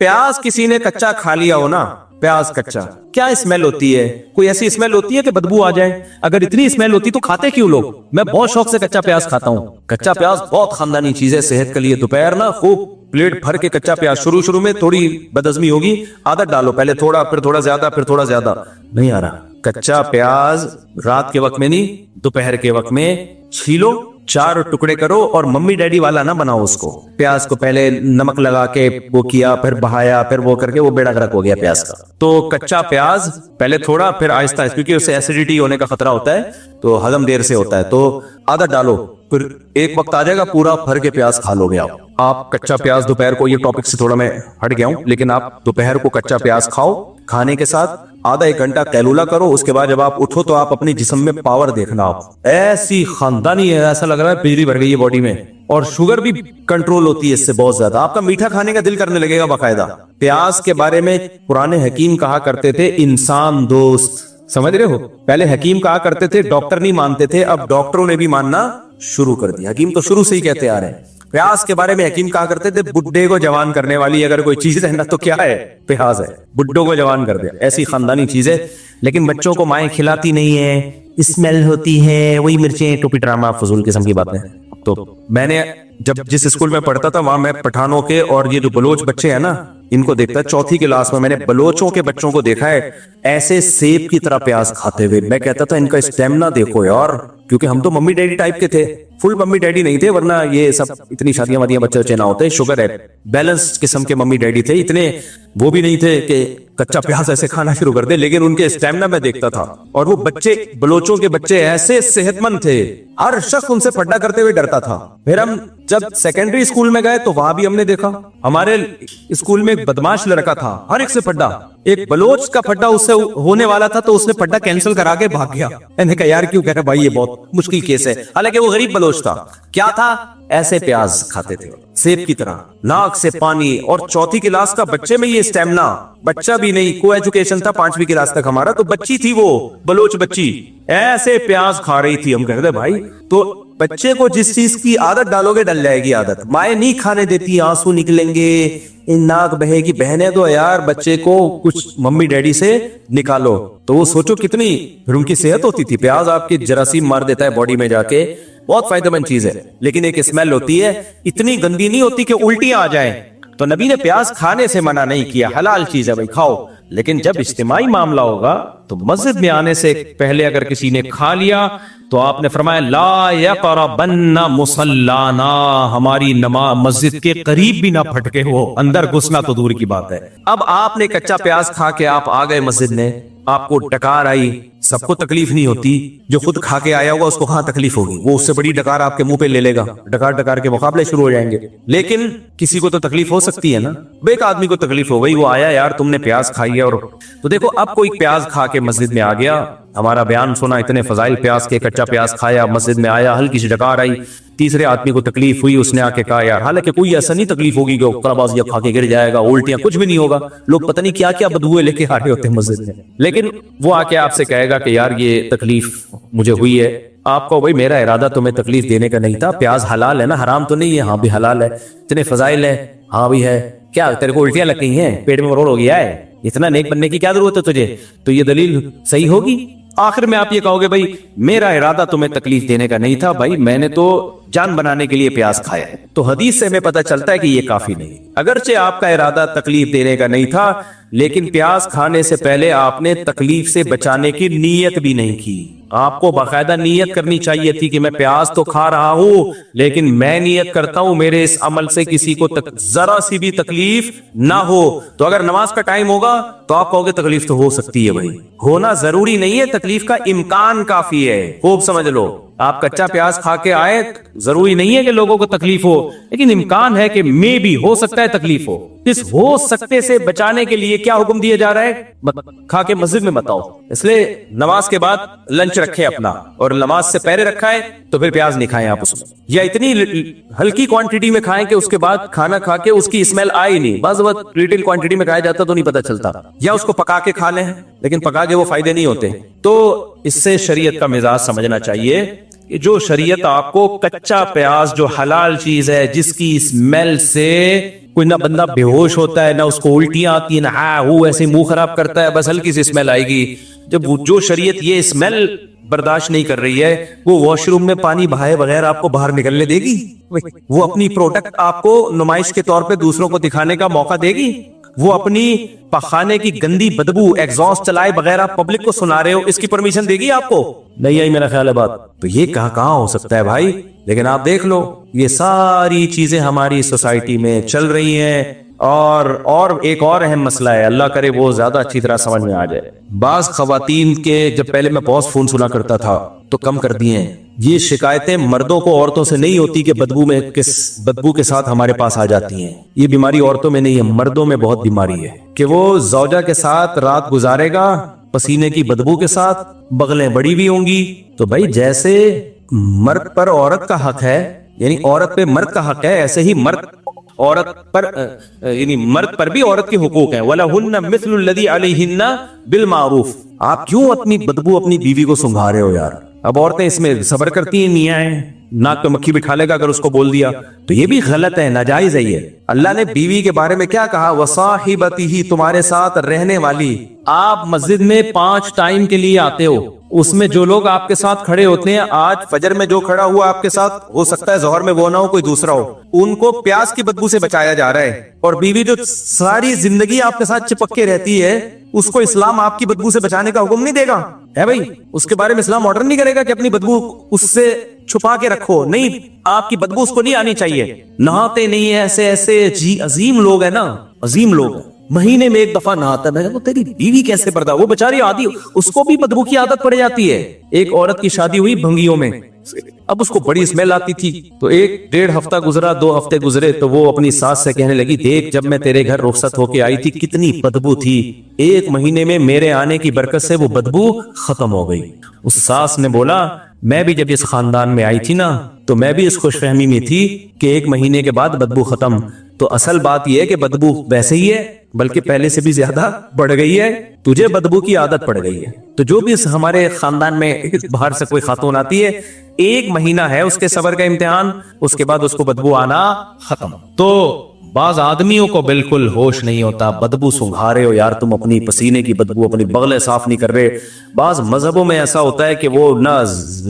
प्याज किसी ने कच्चा खा लिया हो ना, प्याज कच्चा, क्या स्मेल होती है? कोई ऐसी स्मेल होती है कि बदबू आ जाए? अगर इतनी स्मेल होती तो खाते क्यों लोग? मैं बहुत शौक से कच्चा प्याज खाता हूँ। कच्चा प्याज बहुत खानदानी चीज है सेहत के लिए। दोपहर ना खूब प्लेट भर के कच्चा प्याज, शुरू में थोड़ी बदहजमी होगी, आदत डालो, पहले थोड़ा, फिर थोड़ा ज्यादा, फिर थोड़ा ज्यादा। नहीं आ रहा। कच्चा प्याज रात के वक्त में नहीं, दोपहर के वक्त में छीलो, 4 टुकड़े करो और मम्मी डैडी वाला ना बनाओ उसको। प्याज को पहले नमक लगा के वो किया, फिर बहाया, फिर वो करके वो बेड़ा गर्क हो गया प्याज का। तो कच्चा प्याज पहले थोड़ा, फिर आहिस्ता, क्योंकि उससे एसिडिटी होने का खतरा होता है, तो हजम देर से होता है। तो आदत डालो, फिर एक वक्त आ जाएगा पूरा भर के प्याज खा लोगे आप कच्चा प्याज दोपहर को, ये टॉपिक से थोड़ा मैं हट गया हूं, लेकिन आप दोपहर को कच्चा प्याज खाओ। खाने के साथ आधा 1 घंटा कैलूला करो। उसके बाद जब आप उठो तो आप अपनी जिस्म में पावर देखना, आप ऐसी खानदानी है, ऐसा लग रहा है बिजली भर गई है बॉडी में। और शुगर भी कंट्रोल होती है इससे बहुत ज्यादा। आपका मीठा खाने का दिल करने लगेगा बाकायदा। प्याज के बारे में पुराने हकीम कहा करते थे इंसान दोस्त, समझ रहे हो? पहले हकीम कहा करते थे, डॉक्टर नहीं मानते थे, अब डॉक्टरों ने भी मानना शुरू कर दिया। हकीम तो शुरू से ही कहते आ रहे हैं। प्याज के बारे में हकीम कहा करते थे, बुड्ढे को जवान करने वाली अगर कोई चीज है ना तो क्या है? प्याज है। बुड्ढों को जवान कर दिया, ऐसी खानदानी चीज है। लेकिन बच्चों को माएं खिलाती नहीं है, स्मेल होती है, वही मिर्चें, टोपी ड्रामा, फजूल किस्म की बातें। तो मैंने जब जिस स्कूल में पढ़ता था वहां मैं पठानों के और ये जो बलोच बच्चे हैं ना, इनको देखता है। 4th क्लास में मैंने बलोचों के बच्चों को देखा है ऐसे सेब की तरह प्याज खाते हुए। मैं कहता था इनका स्टेमिना देखो यार, क्योंकि हम तो मम्मी डैडी टाइप के थे, फुल मम्मी डैडी नहीं थे, वरना ये सब इतनी शादियां वादियां बच्चे बच्चे ना होते। शुगर है, बैलेंस किस्म के मम्मी डैडी थे, इतने वो भी नहीं थे कि कच्चा प्याज ऐसे खाना शुरू कर दे, लेकिन उनके स्टेमिना में देखता था। और वो बच्चे, बलोचों के बच्चे ऐसे सेहतमंद थे, हर शख्स उनसे पड्डा करते हुए डरता था। फिर हम जब सेकेंडरी स्कूल में गए तो वहां भी हमने देखा, हमारे स्कूल में एक बदमाश लड़का था, हर एक से पड्डा। एक बलोच का पड्डा उससे होने वाला था तो उसने पड्डा कैंसिल करा के भाग गया। मैंने कहा यार क्यों? कह रहा भाई ये बहुत मुश्किल केस है। हालांकि वो गरीब बलोच था। क्या था? ऐसे प्याज खाते थे सेब की तरह, नाक से पानी। और 4th क्लास का बच्चे में ये स्टेमिना, बच्चा भी नहीं, को एजुकेशन था 5वीं क्लास तक हमारा, तो बच्ची थी वो बलोच बच्ची, ऐसे प्याज खा रही थी। हम कहते भाई, तो बच्चे को जिस चीज की आदत डालोगे डल जाएगी आदत। माए नहीं खाने देती, आंसू निकलेंगे, नाक बहेगी। बहने दो यार, बच्चे को कुछ मम्मी डैडी से निकालो। तो वो सोचो कितनी फिर उनकी सेहत होती थी। प्याज आपकी जरासीम मार देता है बॉडी में जाके, बहुत फायदेमंद चीज है। लेकिन एक स्मेल होती है, इतनी गंदी नहीं होती कि उल्टियां आ जाए। तो नबी ने प्याज खाने से मना नहीं किया, हलाल चीज है भाई, खाओ। लेकिन जब इज्तिमाई मामला होगा तो मस्जिद में आने से पहले अगर किसी ने खा लिया तो आपने फरमाया ला यक़रबन्ना मुसल्लाना, हमारी नमाज मस्जिद के करीब भी ना फटके, वो अंदर घुसना तो दूर की बात है। अब आपने कच्चा प्याज खा के आप आ गए मस्जिद में, आपको डकार आई, सबको तकलीफ नहीं होती, जो खुद खा के आया होगा उसको कहां तकलीफ होगी, वो उससे बड़ी डकार आपके मुंह पे ले लेगा, डकार डकार के मुकाबले शुरू हो जाएंगे। लेकिन किसी को तो तकलीफ हो सकती है ना, एक आदमी को तकलीफ हो गई, वो आया यार तुमने प्याज खाई है। और तो देखो अब कोई प्याज खा के मस्जिद में आ गया, हमारा बयान सुना, इतने फजाइल प्याज के, कच्चा प्याज खाया, मस्जिद में आया, हल्की सी डकार आई, तीसरे आदमी को तकलीफ हुई, उसने आके कहा यार, हालांकि कोई ऐसा नहीं तकलीफ होगी कि कलाबाजियां खा के गिर जाएगा, उल्टियां, कुछ भी नहीं होगा, लोग पता नहीं क्या क्या बदबुएं लेके आ रहे होते हैं मस्जिद में। लेकिन वो आके आपसे कहेगा कि यार ये तकलीफ मुझे हुई है। आपको भाई मेरा इरादा तुम्हें तकलीफ देने का नहीं था, प्याज हलाल है ना, हराम तो नहीं है? हाँ भी हलाल है। इतने फजाइल है? हाँ भी है। क्या तेरे को उल्टियां लग गई हैं, पेट में मरोड़ हो गया है, इतना नेक बनने की क्या जरूरत है तुझे? तो ये दलील सही होगी? आखिर में आप ये कहोगे भाई मेरा इरादा तुम्हें तकलीफ देने का नहीं था, भाई मैंने तो जान बनाने के लिए प्याज खाया है। तो हदीस से हमें पता चलता है कि ये काफी नहीं। अगरचे आपका इरादा तकलीफ देने का नहीं था, लेकिन प्याज खाने से पहले आपने तकलीफ से बचाने की नीयत भी नहीं की। आपको बाकायदा नीयत करनी चाहिए थी कि मैं प्याज तो खा रहा हूं, लेकिन मैं नीयत करता हूं मेरे इस अमल से किसी को जरा सी भी तकलीफ ना हो। तो अगर नमाज का टाइम होगा तो आप कहोगे तकलीफ तो हो सकती है, भाई होना जरूरी नहीं है, तकलीफ का इम्कान काफी है, खूब समझ लो। आप कच्चा प्याज खा के आए, जरूरी नहीं है कि लोगों को तकलीफ हो, लेकिन इम्कान है कि मे भी हो सकता है तकलीफ हो। इस हो सकते से बचाने के लिए क्या हुक्म दिया जा रहा है? खा के मस्जिद में मत आओ। इसलिए नमाज के बाद लंच रखे अपना, और नमाज से पहले रखा है तो फिर प्याज नहीं खाएं आप उसमें, या इतनी हल्की क्वांटिटी में खाएं कि उसके बाद खाना खा के उसकी स्मेल आए नहीं। बाज़ वक्त रिटेल क्वांटिटी में खाया जाता तो नहीं पता चलता, या उसको पका के खा लें, लेकिन पका के वो फायदे नहीं होते। तो इससे शरीयत का मिजाज समझना चाहिए। کہ جو شریعت آپ کو کچا پیاز جو حلال چیز ہے جس کی اسمیل سے کوئی نہ بندہ بے ہوش ہوتا ہے نہ اس کو الٹیاں آتی ہیں نہ وہ ایسے منہ خراب کرتا ہے بس ہلکی سی اسمیل آئے گی. جب جو شریعت یہ اسمیل برداشت نہیں کر رہی ہے وہ واش روم میں پانی بہائے بغیر آپ کو باہر نکلنے دے گی؟ وہ اپنی پروڈکٹ آپ کو نمائش کے طور پہ دوسروں کو دکھانے کا موقع دے گی؟ وہ اپنی پخانے کی گندی بدبو ایگزاسٹ چلائے بغیر آپ پبلک کو سنا رہے ہو اس کی پرمیشن دے گی آپ کو؟ نہیں آئی میرا خیال ہے بات. تو یہ کہاں ہو سکتا ہے بھائی؟ لیکن آپ دیکھ لو یہ ساری چیزیں ہماری سوسائٹی میں چل رہی ہیں. اور ایک اور اہم مسئلہ ہے, اللہ کرے وہ زیادہ اچھی طرح سمجھ میں آ جائے. بعض خواتین کے جب پہلے میں پوسٹ فون سنا کرتا تھا تو کم کر دیے ہیں. یہ شکایتیں مردوں کو عورتوں سے نہیں ہوتی کہ بدبو کے ساتھ ہمارے پاس آ جاتی ہیں. یہ بیماری عورتوں میں نہیں ہے, مردوں میں بہت بیماری ہے کہ وہ زوجہ کے ساتھ رات گزارے گا پسینے کی بدبو کے ساتھ, بغلیں بڑی بھی ہوں گی. تو بھائی جیسے مرد پر عورت کا حق ہے یعنی عورت پہ مرد کا حق ہے, ایسے ہی مرد عورت پر یعنی مرد پر بھی عورت کے حقوق ہیں. وَلَهُنَّ مِثْلُ الَّذِي عَلَيْهِنَّ بِالْمَعْرُوفِ. آپ کیوں اپنی بدبو اپنی بیوی کو سنگھا رہے ہو یار؟ اب عورتیں اس میں صبر کرتی ہیں, نہیں آئے ناک پہ مکھی بٹھا لے گا اگر اس کو بول دیا تو یہ بھی غلط ہے, ناجائز ہے. یہ اللہ نے بیوی کے بارے میں کیا کہا؟ وَصَاحِبَتِهِ, تمہارے ساتھ رہنے والی. آپ مسجد میں 5 ٹائم کے لیے آتے ہو, اس میں جو لوگ آپ کے ساتھ کھڑے ہوتے ہیں, آج فجر میں جو کھڑا ہوا آپ کے ساتھ ہو سکتا ہے ظہر میں وہ نہ ہو, کوئی دوسرا ہو, ان کو پیاس کی بدبو سے بچایا جا رہا ہے. اور بیوی جو ساری زندگی آپ کے ساتھ چپک کے رہتی ہے اس کو اسلام آپ کی بدبو سے بچانے کا حکم نہیں دے گا ہے بھائی. اس کے بارے میں اسلام آرڈر نہیں کرے گا کہ اپنی بدبو اس سے چھپا کے رکھو. نہیں, آپ کی بدبو اس کو نہیں آنی چاہیے. نہاتے نہیں ہیں ایسے جی عظیم لوگ ہیں نا, عظیم لوگ ہیں, مہینے میں 1 دفعہ نہاتا ہے. میں تیری بیوی کیسے پردہ, وہ بیچاری عادی, اس کو بھی بدبو کی عادت پڑ جاتی ہے. ایک عورت کی شادی ہوئی بھنگیوں میں, اب اس کو بڑی اسمیل آتی تھی تو 1-1.5 ہفتہ گزرا, 2 ہفتے گزرے تو وہ اپنی ساس سے کہنے لگی دیکھ جب میں تیرے گھر رخصت ہو کے آئی تھی کتنی بدبو تھی, 1 مہینے میں میرے آنے کی برکت سے وہ بدبو ختم ہو گئی. اس ساس نے بولا میں بھی جب اس خاندان میں آئی تھی نا تو میں بھی اس خوش فہمی میں تھی کہ 1 مہینے کے بعد بدبو ختم. تو اصل بات یہ ہے کہ بدبو ویسے ہی ہے بلکہ پہلے سے بھی زیادہ بڑھ گئی ہے, تجھے بدبو کی عادت پڑ گئی ہے. تو جو بھی ہمارے خاندان میں باہر سے کوئی خاتون آتی ہے 1 مہینہ ہے اس کے صبر کا امتحان, اس کے بعد اس کو بدبو آنا ختم. تو بعض آدمیوں کو بالکل ہوش نہیں ہوتا, بدبو سنگھا رہے ہو یار تم, اپنی پسینے کی بدبو, اپنی بغلیں صاف نہیں کر رہے. بعض مذہبوں میں ایسا ہوتا ہے کہ وہ نہ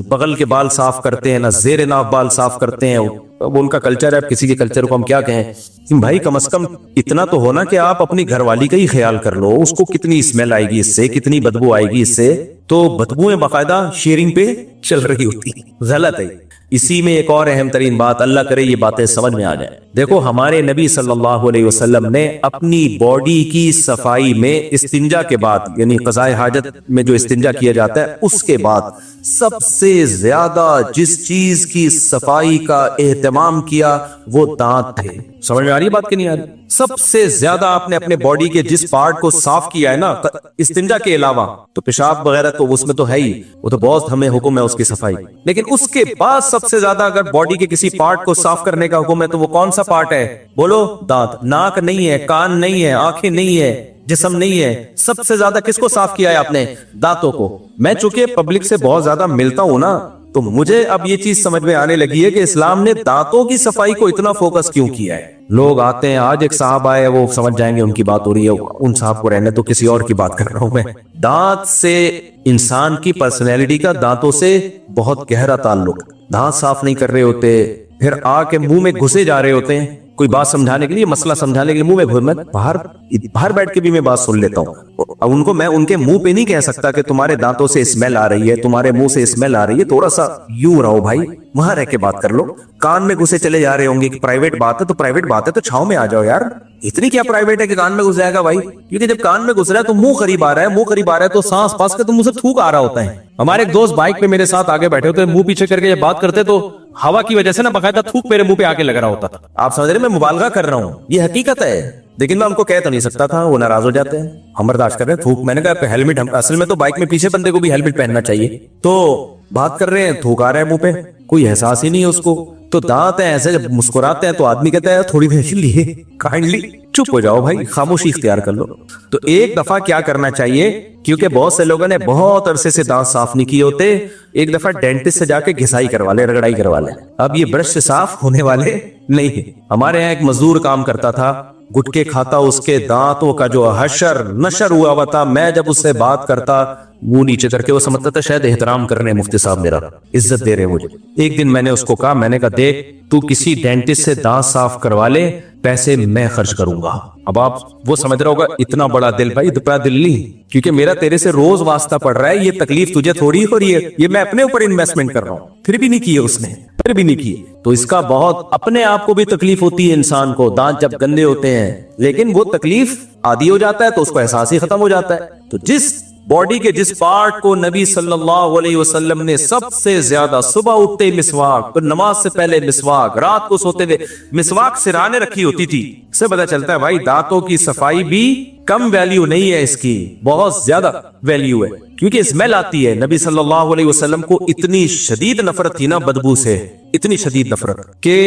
بغل کے بال صاف کرتے ہیں نہ زیر ناف بال صاف کرتے ہیں, وہ ان کا کلچر ہے. کسی کے کلچر کو ہم کیا کہیں بھائی, کم از کم اتنا تو ہونا کہ آپ اپنی گھر والی کا ہی خیال کر لو, اس کو کتنی اسمیل آئے گی اس سے, کتنی بدبو آئے گی اس سے. تو بدبویں باقاعدہ شیئرنگ پہ چل رہی ہوتی, غلط ہے. اسی میں ایک اور اہم ترین بات, اللہ کرے یہ باتیں سمجھ میں آ جائیں. دیکھو ہمارے نبی صلی اللہ علیہ وسلم نے اپنی باڈی کی صفائی میں استنجا کے بعد یعنی قضائے حاجت میں جو استنجا کیا جاتا ہے اس کے بعد سب سے زیادہ جس چیز کی صفائی کا اہتمام کیا وہ دانت تھے. سمجھ میں آ رہی ہے بات کہ نہیں آ رہی؟ سب سے زیادہ آپ نے اپنے باڈی کے جس پارٹ کو صاف کیا ہے نا استنجا کے علاوہ, تو پیشاب وغیرہ تو اس میں تو ہے ہی, وہ تو بہت ہمیں حکم ہے اس کی صفائی, لیکن اس کے بعد سب سے زیادہ اگر باڈی کے کسی پارٹ کو صاف کرنے کا حکم ہے تو وہ کون سا پارٹ ہے؟ بولو دانت. ناک نہیں ہے, کان نہیں ہے, آنکھیں نہیں ہے, جسم نہیں ہے, سب سے زیادہ کس کو صاف کیا ہے آپ نے؟ دانتوں کو. میں چونکہ پبلک سے بہت زیادہ ملتا ہوں نا تو مجھے اب یہ چیز سمجھ میں آنے لگی ہے کہ اسلام نے دانتوں کی صفائی کو اتنا فوکس کیوں کیا ہے. لوگ آتے ہیں, آج ایک صاحب آئے وہ سمجھ جائیں گے ان کی بات ہو رہی ہے, ان صاحب کو رہنے تو کسی اور کی بات کر رہا ہوں میں. دانت سے انسان کی پرسنالٹی کا دانتوں سے بہت گہرا تعلق. دانت صاف نہیں کر رہے ہوتے, پھر آ کے منہ میں گھسے جا رہے ہوتے ہیں کوئی بات سمجھانے کے لیے, مسئلہ سمجھانے کے لیے منہ میں باہر بیٹھ کے بھی میں بات سن لیتا ہوں. اب ان کو میں ان کے منہ پہ نہیں کہہ سکتا کہ تمہارے دانتوں سے اسمیل آ رہی ہے, تمہارے منہ سے اسمیل آ رہی ہے, تھوڑا سا یوں رہو بھائی, وہاں رہ کے بات کر لو. کان میں گھسے چلے جا رہے ہوں گے کہ پرائیویٹ بات ہے, تو پرائیویٹ بات ہے تو چھاؤں میں آ جاؤ یار, اتنی کیا پرائیویٹ ہے کہ کان میں گھس جائے گا بھائی. کیونکہ جب کان میں گھس رہا ہے تو منہ قریب آ رہا ہے, منہ قریب آ رہا ہے تو سانس پاس کے تو منہ سے تھوک آ رہا ہوتا ہے. ہمارے ایک دوست بائک پہ میرے ساتھ آگے بیٹھے ہوتے ہیں, منہ پیچھے کر کے جب بات کرتے تو ہوا کی وجہ سے نا باقاعدہ تھوک میرے منہ پہ آ کے لگ رہا ہوتا تھا. آپ سمجھ رہے میں مبالغہ کر رہا ہوں, یہ حقیقت ہے, لیکن میں ان کو کہہ تو نہیں سکتا تھا, وہ ناراض ہو جاتے ہیں. ہم برداشت کر رہے ہیں تھوک, میں نے کہا ہیلمٹ, اصل میں تو بائک میں پیچھے بندے کو بھی ہیلمٹ پہننا چاہیے. تو بات کر رہے ہیں, تھوک آ رہا ہے منہ پہ, کوئی احساس ہی نہیں ہے اس کو. تو دانت ہیں ایسے جب مسکراتے ہیں تو آدمی کہتا ہے تھوڑی دیر لیے کائنڈلی چپ ہو جاؤ بھائی, خاموشی اختیار کر لو. تو ایک دفعہ کیا کرنا چاہیے, کیونکہ بہت سے لوگوں نے بہت عرصے سے دانت صاف نہیں کیے ہوتے, ایک دفعہ ڈینٹسٹ سے جا کے گھسائی کروا لے, رگڑائی کروا لے. اب یہ برش سے صاف ہونے والے نہیں ہیں. ہمارے یہاں ایک مزدور کام کرتا تھا, گٹکے کھاتا, اس کے دانتوں کا جو حشر نشر ہوا ہوا تھا. میں جب اس سے بات کرتا منہ نیچے کر کے, وہ سمجھتا تھا شاید احترام کر رہے ہیں مفتی صاحب, میرا عزت دے رہے مجھے. ایک دن میں نے اس کو کہا, میں نے کہا دیکھ تو کسی ڈینٹسٹ سے دانت صاف کروا لے, پیسے میں خرچ کروں گا. اب آپ وہ سمجھ رہا ہوگا اتنا بڑا دل, بھائی اتنا دل نہیں, کیونکہ میرا تیرے سے روز واسطہ پڑ رہا ہے, یہ تکلیف تجھے تھوڑی ہو رہی ہے, یہ میں اپنے اوپر انویسٹمنٹ کر رہا ہوں. پھر بھی نہیں کیے اس نے, پھر بھی نہیں کیے. تو اس کا بہت اپنے آپ کو بھی تکلیف ہوتی ہے انسان کو, دانت جب گندے ہوتے ہیں, لیکن وہ تکلیف عادی ہو جاتا ہے تو اس کو احساس ہی ختم ہو جاتا ہے. تو جس باڈی کے جس پارٹ کو نبی صلی اللہ علیہ وسلم نے سب سے زیادہ, صبح اٹھتے مسواک, پھر نماز سے پہلے مسواک, رات کو سوتے ہوئے مسواک سرانے رکھی ہوتی تھی, اس سے پتہ چلتا ہے بھائی دانتوں کی صفائی بھی کم ویلیو نہیں ہے, اس کی بہت زیادہ ویلیو ہے, کیونکہ اسمیل آتی ہے. نبی صلی اللہ علیہ وسلم کو اتنی شدید نفرت تھی نا بدبو سے, اتنی شدید نفرت کہ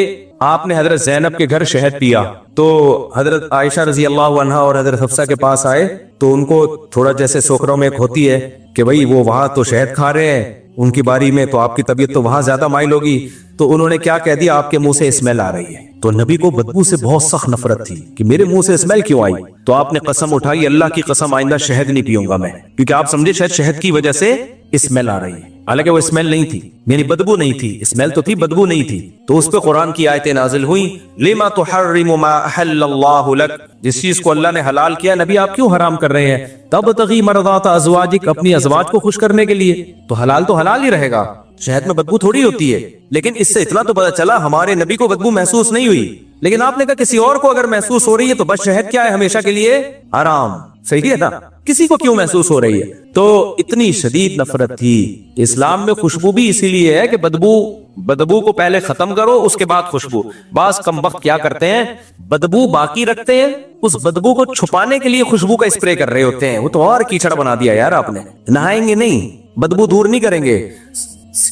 آپ نے حضرت زینب کے گھر شہد پیا تو حضرت عائشہ رضی اللہ عنہا اور حضرت حفصہ کے پاس آئے, تو ان کو تھوڑا جیسے سوکروں میں ایک ہوتی ہے کہ بھئی وہ وہاں تو شہد کھا رہے ہیں, ان کی باری میں تو آپ کی طبیعت تو وہاں زیادہ مائل ہوگی. تو انہوں نے کیا کہہ دیا, آپ کے منہ سے اسمیل آ رہی ہے. تو نبی کو بدبو سے بہت سخت نفرت تھی کہ میرے منہ سے اسمیل کیوں آئی. تو آپ نے قسم اٹھائی, اللہ کی قسم آئندہ شہد نہیں پیوں گا میں, کیونکہ آپ سمجھے شاید شہد کی وجہ سے اسمیل آ رہی ہے, حالانکہ وہ اسمیل نہیں تھی, یعنی بدبو نہیں تھی, اسمیل تو تھی بدبو نہیں تھی. تو اس پہ قرآن کی آیتیں نازل ہوئیں, لما تحرم ما احل اللہ لک, جس چیز کو اللہ نے حلال کیا نبی آپ کیوں حرام کر رہے ہیں, تبتغی مرضات ازواجک, اپنی ازواج کو خوش کرنے کے لیے. تو حلال ہی رہے گا, شہد میں بدبو تھوڑی ہوتی ہے. لیکن اس سے اتنا تو پتہ چلا ہمارے نبی کو بدبو محسوس نہیں ہوئی, لیکن آپ نے کہا کسی اور کو اگر محسوس ہو رہی ہے تو بس شہد کیا ہے, ہمیشہ کے لیے حرام. صحیح ہے نا, کسی کو کیوں محسوس ہو رہی ہے. تو اتنی شدید نفرت تھی. اسلام میں خوشبو بھی اسی لیے ہے کہ بدبو کو پہلے ختم کرو, اس کے بعد خوشبو. بعض کم وقت کیا کرتے ہیں, بدبو باقی رکھتے ہیں, اس بدبو کو چھپانے کے لیے خوشبو کا اسپرے کر رہے ہوتے ہیں. وہ تو اور کیچڑ بنا دیا یار آپ نے. نہائیں گے نہیں, بدبو دور نہیں کریں گے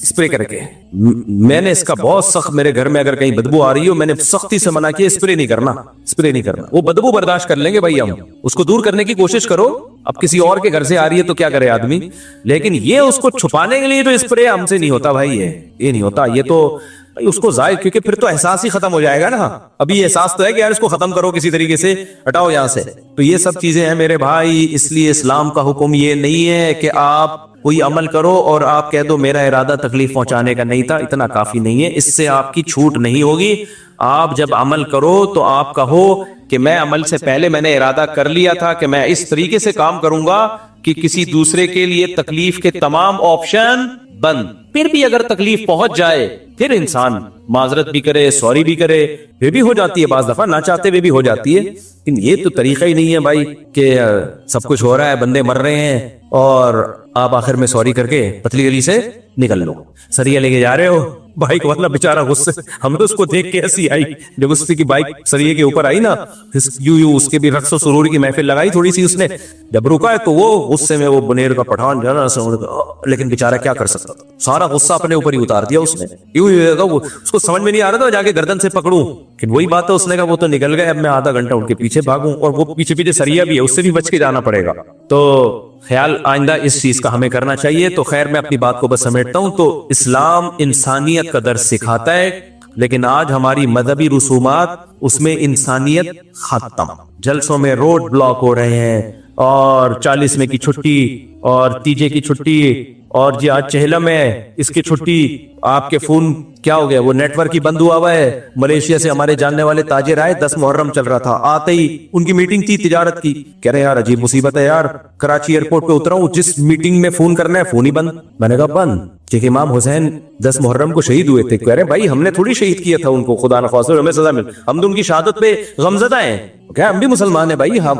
اسپرے کر کے. میں نے اس کا بہت سخت, میرے گھر میں اگر کہیں بدبو آ رہی ہو, میں نے سختی سے منع کیا, اسپرے نہیں کرنا, اسپرے نہیں کرنا. وہ بدبو برداشت کر لیں گے بھائی, ہم اس کو دور کرنے کی کوشش کرو. اب کسی اور کے گھر سے آ رہی ہے تو کیا کرے آدمی, لیکن یہ اس کو چھپانے کے لیے تو اسپرے ہم سے نہیں ہوتا بھائی, یہ نہیں ہوتا. یہ تو اس کو ظاہر, کیونکہ پھر تو احساس ہی ختم ہو جائے گا نا. ابھی یہ احساس تو ہے کہ یار اس کو ختم کرو کسی طریقے سے, ہٹاؤ یہاں سے. تو یہ سب چیزیں ہیں میرے بھائی. اس لیے اسلام کا حکم یہ نہیں ہے کہ آپ کوئی عمل کرو اور آپ کہہ دو میرا ارادہ تکلیف پہنچانے کا نہیں تھا, اتنا کافی نہیں ہے. اس سے آپ کی چھوٹ نہیں ہوگی. آپ جب عمل کرو تو آپ کہو کہ میں عمل سے پہلے میں نے ارادہ کر لیا تھا کہ میں اس طریقے سے کام کروں گا کہ کسی دوسرے کے لیے تکلیف کے تمام آپشن بند. پھر بھی اگر تکلیف پہنچ جائے پھر انسان معذرت بھی کرے, سوری بھی کرے, پھر بھی ہو جاتی ہے بعض دفعہ, نہ چاہتے ہوئے بھی ہو جاتی ہے. لیکن یہ تو طریقہ ہی نہیں ہے بھائی کہ سب کچھ ہو رہا ہے, بندے مر رہے ہیں اور آپ آخر میں سوری کر کے پتلی گلی سے نکل لو. سریا لے کے جا رہے ہو, بائک والا بیچارہ غصے, ہم تو اس کو دیکھ کے ہنسی آئی جب اس کی بائک سریے کے اوپر آئی نا, یوں اس کے بھی رقص و سرور کی محفل لگائی تھوڑی سی اس نے. جب رکا ہے تو وہ غصے میں وہ بنیر کا پٹھان جو ہے نا, لیکن بیچارہ کیا کر سکتا تھا, سارا غصہ اپنے اوپر ہی اتار دیا اس نے. یوں اس کو سمجھ میں نہیں آ رہا تھا جا کے گردن سے پکڑوں, کہ وہی بات ہے, اس نے کہا وہ تو نکل گئے, اب میں آدھا گھنٹہ ان کے پیچھے بھاگوں, اور وہ پیچھے پیچھے سریا بھی ہے, اس سے بھی بچ کے جانا پڑے گا. تو خیال آئندہ اس چیز کا ہمیں کرنا چاہیے. تو خیر میں اپنی بات کو بس سمیٹتا ہوں. تو اسلام انسانیت کا درس سکھاتا ہے, لیکن آج ہماری مذہبی رسومات اس میں انسانیت ختم. جلسوں میں روڈ بلاک ہو رہے ہیں, اور 40ویں کی چھٹی, اور تیجے کی چھٹی, اور جی آج چہلم ہے اس کی چھٹی. آپ کے فون کیا ہو گیا, وہ نیٹ ورک ہی بند ہوا ہے. ملیشیا سے ہمارے جاننے والے تاجر آئے, 10 محرم چل رہا تھا, آتے ہی ان کی میٹنگ تھی تجارت کی. کہہ رہے یار عجیب مصیبت ہے یار, کراچی ایئرپورٹ پہ اترا ہوں, جس میٹنگ میں فون کرنا ہے فون ہی بند. میں نے کہا بند, کہ امام حسین 10 محرم کو شہید ہوئے تھے. کہہ رہے بھائی ہم نے تھوڑی شہید کیا تھا ان کو, خدا نخواستہ ہمیں سزا مل, ہم تو ان کی شہادت پہ غمزدہ ہیں. کیا ہم بھی مسلمان ہیں بھائی, ہم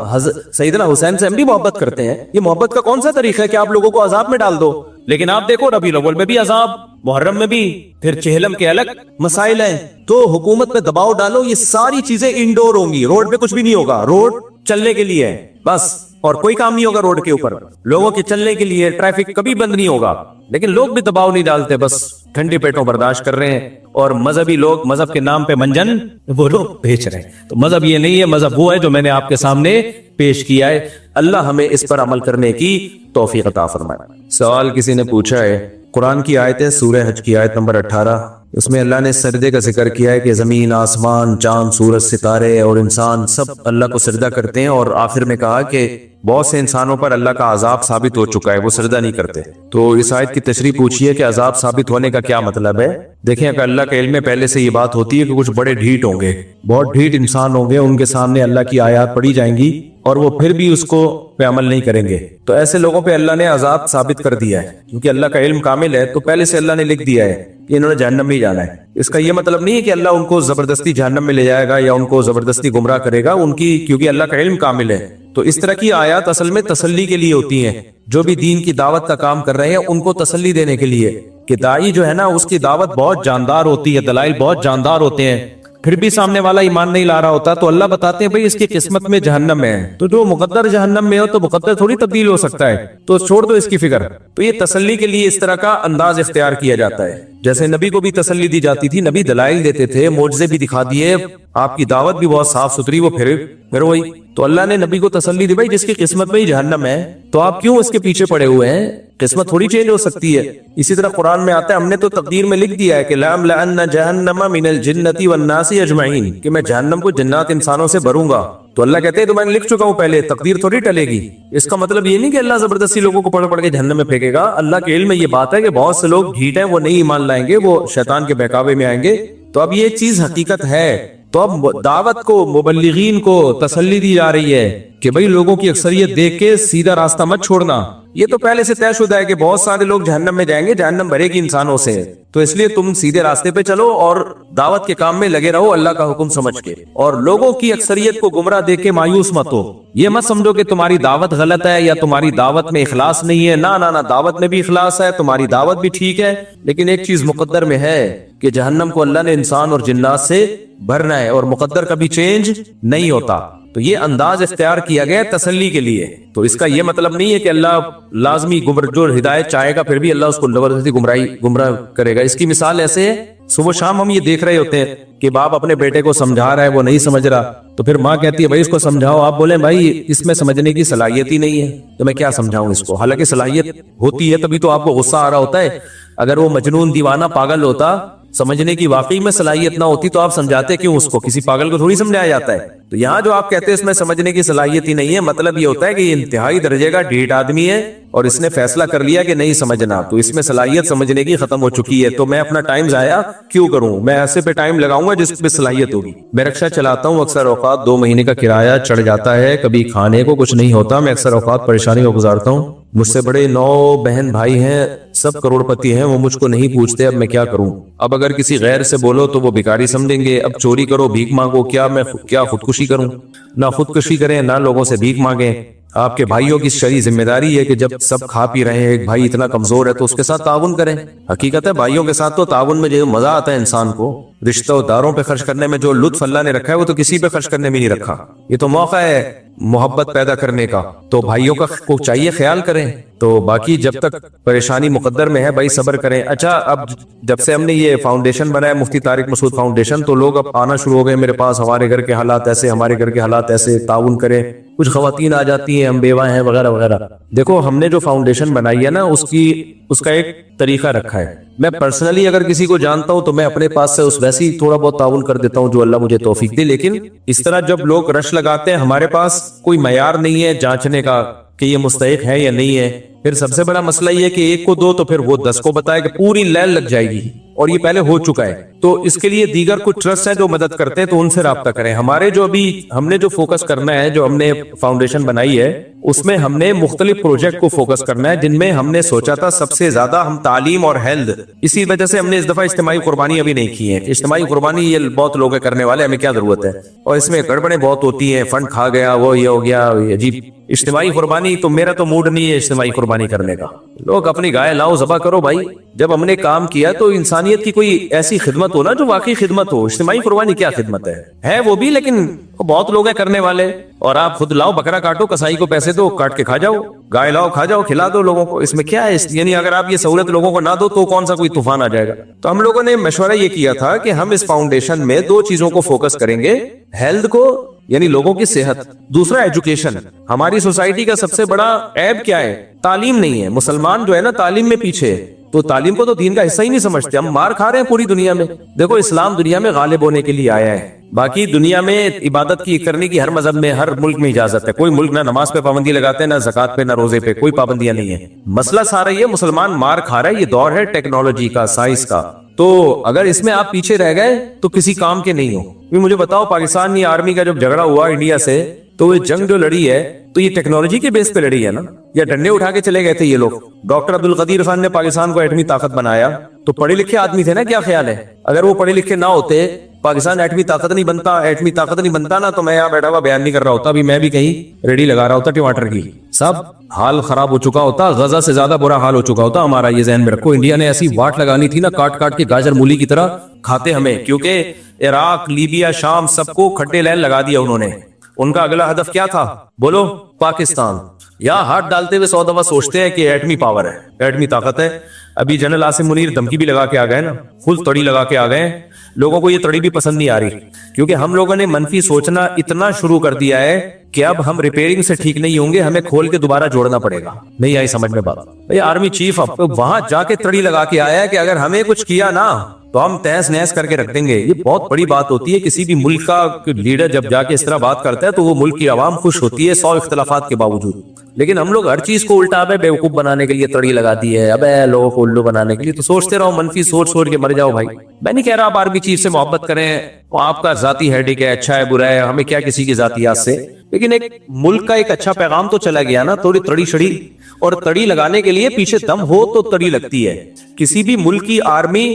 سیدنا حسین سے ہم بھی محبت کرتے ہیں. یہ محبت کا کون سا طریقہ ہے کہ آپ لوگوں کو عذاب میں ڈال دو؟ لیکن آپ دیکھو ربیع الاول میں بھی عذاب, محرم میں بھی, پھر چہلم کے الگ مسائل ہیں. تو حکومت پہ دباؤ ڈالو, یہ ساری چیزیں انڈور ہوں گی, روڈ پہ کچھ بھی نہیں ہوگا, روڈ چلنے کے لیے ہے بس. और कोई काम नहीं होगा रोड के ऊपर, लोगों के चलने के लिए ट्रैफिक कभी बंद नहीं होगा, लेकिन लोग भी दबाव नहीं डालते, बस ठंडी पेटों बर्दाश्त कर रहे हैं। और मजहबी लोग मजहब के नाम पे मंजन वो लोग बेच रहे हैं। तो मजहब ये नहीं है, मजहब वो है जो मैंने आपके सामने पेश किया है। अल्लाह हमें इस पर अमल करने की तौफीक अता फरमाए। सवाल किसी ने पूछा है, कुरान की आयत है सूरह हज की आयत नंबर 18, उसमें अल्लाह ने सजदे का जिक्र किया है कि जमीन, आसमान, चांद, सूरज, सितारे और इंसान सब अल्लाह को सजदा करते हैं, और आखिर में कहा कि बहुत से इंसानों पर अल्लाह का अजाब साबित हो चुका है, वो सजदा नहीं करते। तो इस आयत की तशरीह पूछिए कि अजाब साबित होने का क्या मतलब है। देखें, अगर अल्लाह के इल्म में पहले से ये बात होती है कि कुछ बड़े ढीठ होंगे, बहुत ढीठ इंसान होंगे, उनके सामने अल्लाह की आयत पढ़ी जाएंगी और वो फिर भी उसको पे अमल नहीं करेंगे, तो ऐसे लोगों पे अल्लाह ने अजाब साबित कर दिया है। क्योंकि अल्लाह का इल्म कामिल है, तो पहले से अल्लाह ने लिख दिया है कि इन्होंने जहन्नम में ही जाना है। इसका ये मतलब नहीं है कि अल्लाह उनको जबरदस्ती जहन्नम में ले जाएगा या उनको जबरदस्ती गुमराह करेगा, उनकी क्योंकि अल्लाह का इल्म कामिल है। तो इस तरह की आयत असल में तसल्ली के लिए होती हैं, जो भी दीन की दावत का काम कर रहे हैं उनको तसल्ली देने के लिए, कि दाई जो है ना उसकी दावत बहुत जानदार होती है, दलाइल बहुत जानदार होते हैं, फिर भी सामने वाला ईमान नहीं ला रहा होता, तो अल्लाह बताते हैं भाई इसकी किस्मत में जहन्नम है, तो जो मुकद्दर जहन्नम में हो तो मुकद्दर थोड़ी तब्दील हो सकता है, तो छोड़ दो इसकी फिक्र। तो ये तसल्ली के लिए इस तरह का अंदाज इख्तियार किया जाता है। जैसे नबी को भी तसल्ली दी जाती थी, नबी दलाइल देते थे, मोजज़े भी दिखा दिए, आपकी दावत भी बहुत साफ सुथरी, वो फिर वही। तो अल्लाह ने नबी को तसल्ली दी, भाई जिसकी किस्मत में ही जहन्नम है तो आप क्यों इसके पीछे पड़े हुए हैं, किस्मत थोड़ी चेंज हो सकती है। इसी तरह कुरान में आता है, हमने तो तकदीर में लिख दिया है कि लअमलअन्न जहन्नम मिनल जिन्नति वन्नासी अजमईन, कि मैं जहन्नम को जिन्नात इंसानों से भरूंगा। तो अल्लाह कहते हैं तो मैंने लिख चुका हूं पहले, तकदीर थोड़ी टलेगी। इसका मतलब ये नहीं कि अल्लाह जबरदस्ती लोगों को पढ़ पढ़ के जहन्नम में फेंकेगा। अल्लाह के इल्म में ये बात है कि बहुत से लोग ढीठ हैं, वो नहीं ईमान लाएंगे, वो शैतान के बहकावे में आएंगे। तो अब ये चीज हकीकत है, तो अब दावत को, मुबल्लिगीन को तसल्ली दी जा रही है कि भाई लोगों की अक्सरियत देख के सीधा रास्ता मत छोड़ना। ये तो पहले से तयशुदा है कि बहुत सारे लोग जहन्नम में जाएंगे, जहन्नम भरेगी इंसानों से, तो इसलिए तुम सीधे रास्ते पे चलो और दावत के काम में लगे रहो अल्लाह का हुक्म समझ के, और लोगों की अक्सरियत को गुमराह देख के मायूस मत हो। ये मत समझो कि तुम्हारी दावत गलत है या तुम्हारी दावत में इखलास नहीं है, ना ना ना, दावत में भी इखलास है, तुम्हारी दावत भी ठीक है, लेकिन एक चीज मुकद्दर में है कि जहन्नम को अल्लाह ने इंसान और जिन्नात से भरना है, और मुकद्दर कभी चेंज नहीं होता। तो ये अंदाज इख्तियार किया गया तसल्ली के लिए। तो इसका ये मतलब नहीं है कि अल्लाह लाजमी जो हिदायत चाहेगा फिर भी अल्लाह उसको जबरदस्ती गुमराह करेगा। इसकी मिसाल ऐसे है, सुबह शाम हम ये देख रहे होते हैं कि बाप अपने बेटे को समझा रहा है, वो नहीं समझ रहा, तो फिर माँ कहती है भाई इसको समझाओ, आप बोले भाई इसमें समझने की सलाहियत ही नहीं है, तो मैं क्या समझाऊं इसको। हालांकि सलाहियत होती है, तभी तो आपको गुस्सा आ रहा होता है। अगर वो मजनून दीवाना पागल होता, समझने की वाकई में सलाहियत ना होती, तो आप समझाते क्यों उसको, किसी पागल को थोड़ी समझाया जाता है। तो यहाँ जो आप कहते हैं इसमें समझने की सलाहियत ही नहीं है, मतलब ये होता है कि ये इंतहाई दर्जे का ढीठ आदमी है और इसने फैसला कर लिया कि नहीं समझना, तो इसमें सलाहियत समझने की खत्म हो चुकी है, तो मैं अपना टाइम जाया क्यों करूं, मैं ऐसे पे टाइम लगाऊंगा जिसपे सलाहियत होगी। मैं रिक्शा चलाता हूँ, अक्सर औकात 2 महीने का किराया चढ़ जाता है, कभी खाने को कुछ नहीं होता, मैं अक्सर औकात परेशानी में गुजारता हूँ। मुझसे बड़े 9 बहन भाई हैं, सब करोड़पति हैं, वो मुझको नहीं पूछते, अब मैं क्या करूं। अब अगर किसी गैर से बोलो तो वो भिखारी समझेंगे, अब चोरी करो, भीख मांगो, क्या खुदकुशी करूं, ना खुदकुशी करें ना लोगों से भीख मांगे। आपके भाइयों की शरई जिम्मेदारी है कि जब सब खा पी रहे हैं, एक भाई इतना कमजोर है तो उसके साथ ताउन करें। हकीकत है भाइयों के साथ तो ताउन में जो मजा आता है इंसान को, रिश्तेदारों पे खर्च करने में जो लुत्फ अल्लाह ने रखा है वो तो किसी पे खर्च करने में नहीं रखा। ये तो मौका है मोहब्बत पैदा करने का, तो भाइयों का को चाहिए ख्याल करें। तो बाकी जब तक परेशानी मुकद्दर में है भाई सब्र करें। अच्छा, अब जब से हमने ये फाउंडेशन बनाया, मुफ्ती तारिक मसूद फाउंडेशन, तो लोग अब आना शुरू हो गए मेरे पास, हमारे घर के हालात ऐसे, हमारे घर के हालात ऐसे, ताउन करें। कुछ खवातीन आ जाती हैं, हम बेवा हैं वगैरह वगैरह। देखो, हमने जो फाउंडेशन बनाई है ना, उसका एक तरीका रखा है। मैं पर्सनली अगर किसी को जानता हूं तो मैं अपने पास से उस वैसे ही थोड़ा बहुत ताउन कर देता हूं जो अल्लाह मुझे तौफीक दे। लेकिन इस तरह जब लोग रश लगाते हैं, हमारे पास कोई मयार नहीं है जांचने का कि ये मुस्तहिक है या नहीं है। फिर सबसे बड़ा मसला ये है कि एक को दो तो फिर वो 10 को बताए कि पूरी लैन लग जाएगी, और ये पहले हो चुका है। तो इसके लिए दीगर कुछ ट्रस्ट है जो मदद करते हैं, तो उनसे राब्ता करें। हमारे जो अभी हमने जो फोकस करना है, जो हमने फाउंडेशन बनाई है, उसमें हमने मुख्तलिफ प्रोजेक्ट को फोकस करना है, जिनमें हमने सोचा था सबसे ज्यादा हम तालीम और हेल्थ। इसी वजह से हमने इस दफा इज्तिमाई कुर्बानी अभी नहीं की है। इज्तिमाई कुर्बानी ये बहुत लोग करने वाले, हमें क्या जरूरत है, और इसमें गड़बड़ें बहुत होती है, फंड खा गया, वो ये हो गया, अजीब। इज्तिमाई कुर्बानी तो मेरा तो मूड नहीं है इज्तिमाई कुर्बानी करने का। लोग अपनी गाय लाओ, ज़बा करो भाई। जब हमने काम किया तो इंसानियत की कोई ऐसी खिदमत हो ना जो वाकई खिदमत हो। इज्तिमाई कुर्बानी क्या खिदमत है वो भी, लेकिन बहुत लोग हैं करने वाले, और आप खुद लाओ बकरा काटो, कसाई को पैसे दो, काट के खा जाओ, गाय लाओ खा जाओ, खिला दो लोगों को, इसमें क्या है? यानी अगर आप ये सहूलत लोगों को ना दो तो कौन सा कोई तूफान आ जाएगा? तो हम लोगों ने मशवरा ये किया था कि हम इस फाउंडेशन में दो चीजों को फोकस करेंगे, हेल्थ को यानी लोगों की सेहत, दूसरा एजुकेशन। हमारी सोसाइटी का सबसे बड़ा ऐब क्या है? तालीम नहीं है। मुसलमान जो है ना तालीम में पीछे है, तो तालीम को तो दीन का हिस्सा ही नहीं समझते। हम मार खा रहे हैं पूरी दुनिया में। देखो इस्लाम दुनिया में गालिब होने के लिए आया है, बाकी दुनिया में इबादत की करने की हर मजहब में हर मुल्क में इजाजत है। कोई मुल्क ना नमाज पे पाबंदी लगाते हैं, ना ज़कात पे, ना रोजे पे, कोई पाबंदियां नहीं है। मसला सारा ये मुसलमान मार खा रहा है। ये दौर है टेक्नोलॉजी का, साइंस का। तो अगर इसमें आप पीछे रह गए तो किसी काम के नहीं हो। मुझे बताओ पाकिस्तान की आर्मी का जब झगड़ा हुआ इंडिया से, तो ये जंग जो लड़ी है तो ये टेक्नोलॉजी के बेस पे लड़ी है ना, या डंडे उठा के चले गए थे ये लोग? डॉक्टर अब्दुल कदीर खान ने पाकिस्तान को एटमी ताकत बनाया तो पढ़े लिखे आदमी थे ना, क्या ख्याल है? अगर वो पढ़े लिखे ना होते, पाकिस्तान एटमी ताकत नहीं बनता, एटमी ताकत नहीं बनता ना, तो मैं यहाँ बैठा हुआ बयान नहीं कर रहा होता, अभी मैं भी कहीं रेडी लगा रहा होता टमाटर की। सब हाल खराब हो चुका होता, गजा से ज्यादा बुरा हाल हो चुका होता हमारा। ये ज़हन में रखो, इंडिया ने ऐसी वाट लगानी थी ना, काट काट के गाजर मूली की तरह खाते हमें, क्योंकि इराक, लीबिया, शाम सबको खड्डे लैन लगा दिया उन्होंने। उनका अगला हदफ क्या था? बोलो। पाकिस्तान। यहाँ हाथ डालते हुए 100 दफा सोचते हैं कि एटमी पावर है, एटमी ताकत है। अभी जनरल आसिम मुनीर धमकी भी लगा के आ गए ना, फुल तड़ी लगा के आ गए। लोगों को ये तड़ी भी पसंद नहीं आ रही, क्योंकि हम लोगों ने मनफी सोचना इतना शुरू कर दिया है कि अब हम रिपेयरिंग से ठीक नहीं होंगे, हमें खोल के दोबारा जोड़ना पड़ेगा। नहीं आई समझ में बात? भाई आर्मी चीफ अब तो वहां जाके तड़ी लगा के आया है कि अगर हमें कुछ किया ना तो हम तहस नहस करके रख देंगे। ये बहुत बड़ी बात होती है। किसी भी मुल्क का लीडर जब जाके इस तरह बात करता है तो वो मुल्क की आवाम खुश होती है 100 इख्तलाफात के बावजूद। लेकिन हम लोग हर चीज को उल्टा अबे बेवकूफ बनाने के लिए तड़ी लगा दी है, अबे लोगों को उल्लू बनाने के लिए। तो सोचते रहो, मनफी सोच सोच के मर जाओ भाई। मैं नहीं कह रहा आप आर्मी चीफ से मोहब्बत करें, वो आपका जाती हेडिक है, अच्छा है बुरा है, हमें क्या किसी की जातियात से। लेकिन एक मुल्क का एक अच्छा पैगाम तो चला गया ना, थोड़ी तड़ी छड़ी। और तड़ी लगाने के लिए पीछे दम हो तो तड़ी लगती है। किसी भी मुल्क की आर्मी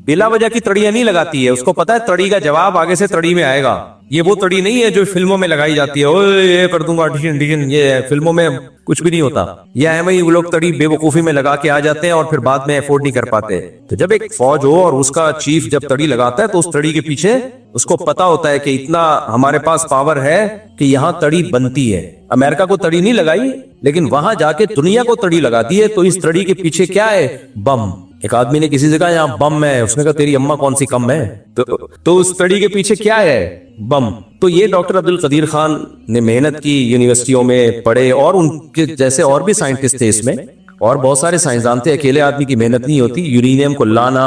बिला वजह की तड़ियां नहीं लगाती है, उसको पता है तड़ी का जवाब आगे से तड़ी में आएगा। ये वो तड़ी नहीं है जो फिल्मों में लगाई जाती है, ओए ये कर दूंगा डिशन डिशन, ये फिल्मों में कुछ भी नहीं होता। ये है भाई, वो लोग तड़ी बेवकूफी में लगा के आ जाते हैं और फिर बाद में अफोर्ड नहीं कर पाते। तो जब एक फौज हो और उसका चीफ जब तड़ी लगाता है तो उस तड़ी के पीछे उसको पता होता है कि इतना हमारे पास पावर है कि यहाँ तड़ी बनती है। अमेरिका को तड़ी नहीं लगाई, लेकिन वहां जाके दुनिया को तड़ी लगा दी है। तो इस तड़ी के पीछे क्या है? बम। एक आदमी ने किसी से कहा यहाँ बम है, उसने कहा तेरी अम्मा कौन सी कम है? तो उस तड़ी के पीछे क्या है? बम। तो ये डॉक्टर अब्दुल कदीर खान ने मेहनत की, यूनिवर्सिटियों में पढ़े, और उनके जैसे और भी साइंटिस्ट थे इसमें, और बहुत सारे साइंसदान थे। अकेले आदमी की मेहनत नहीं होती। यूरेनियम को लाना,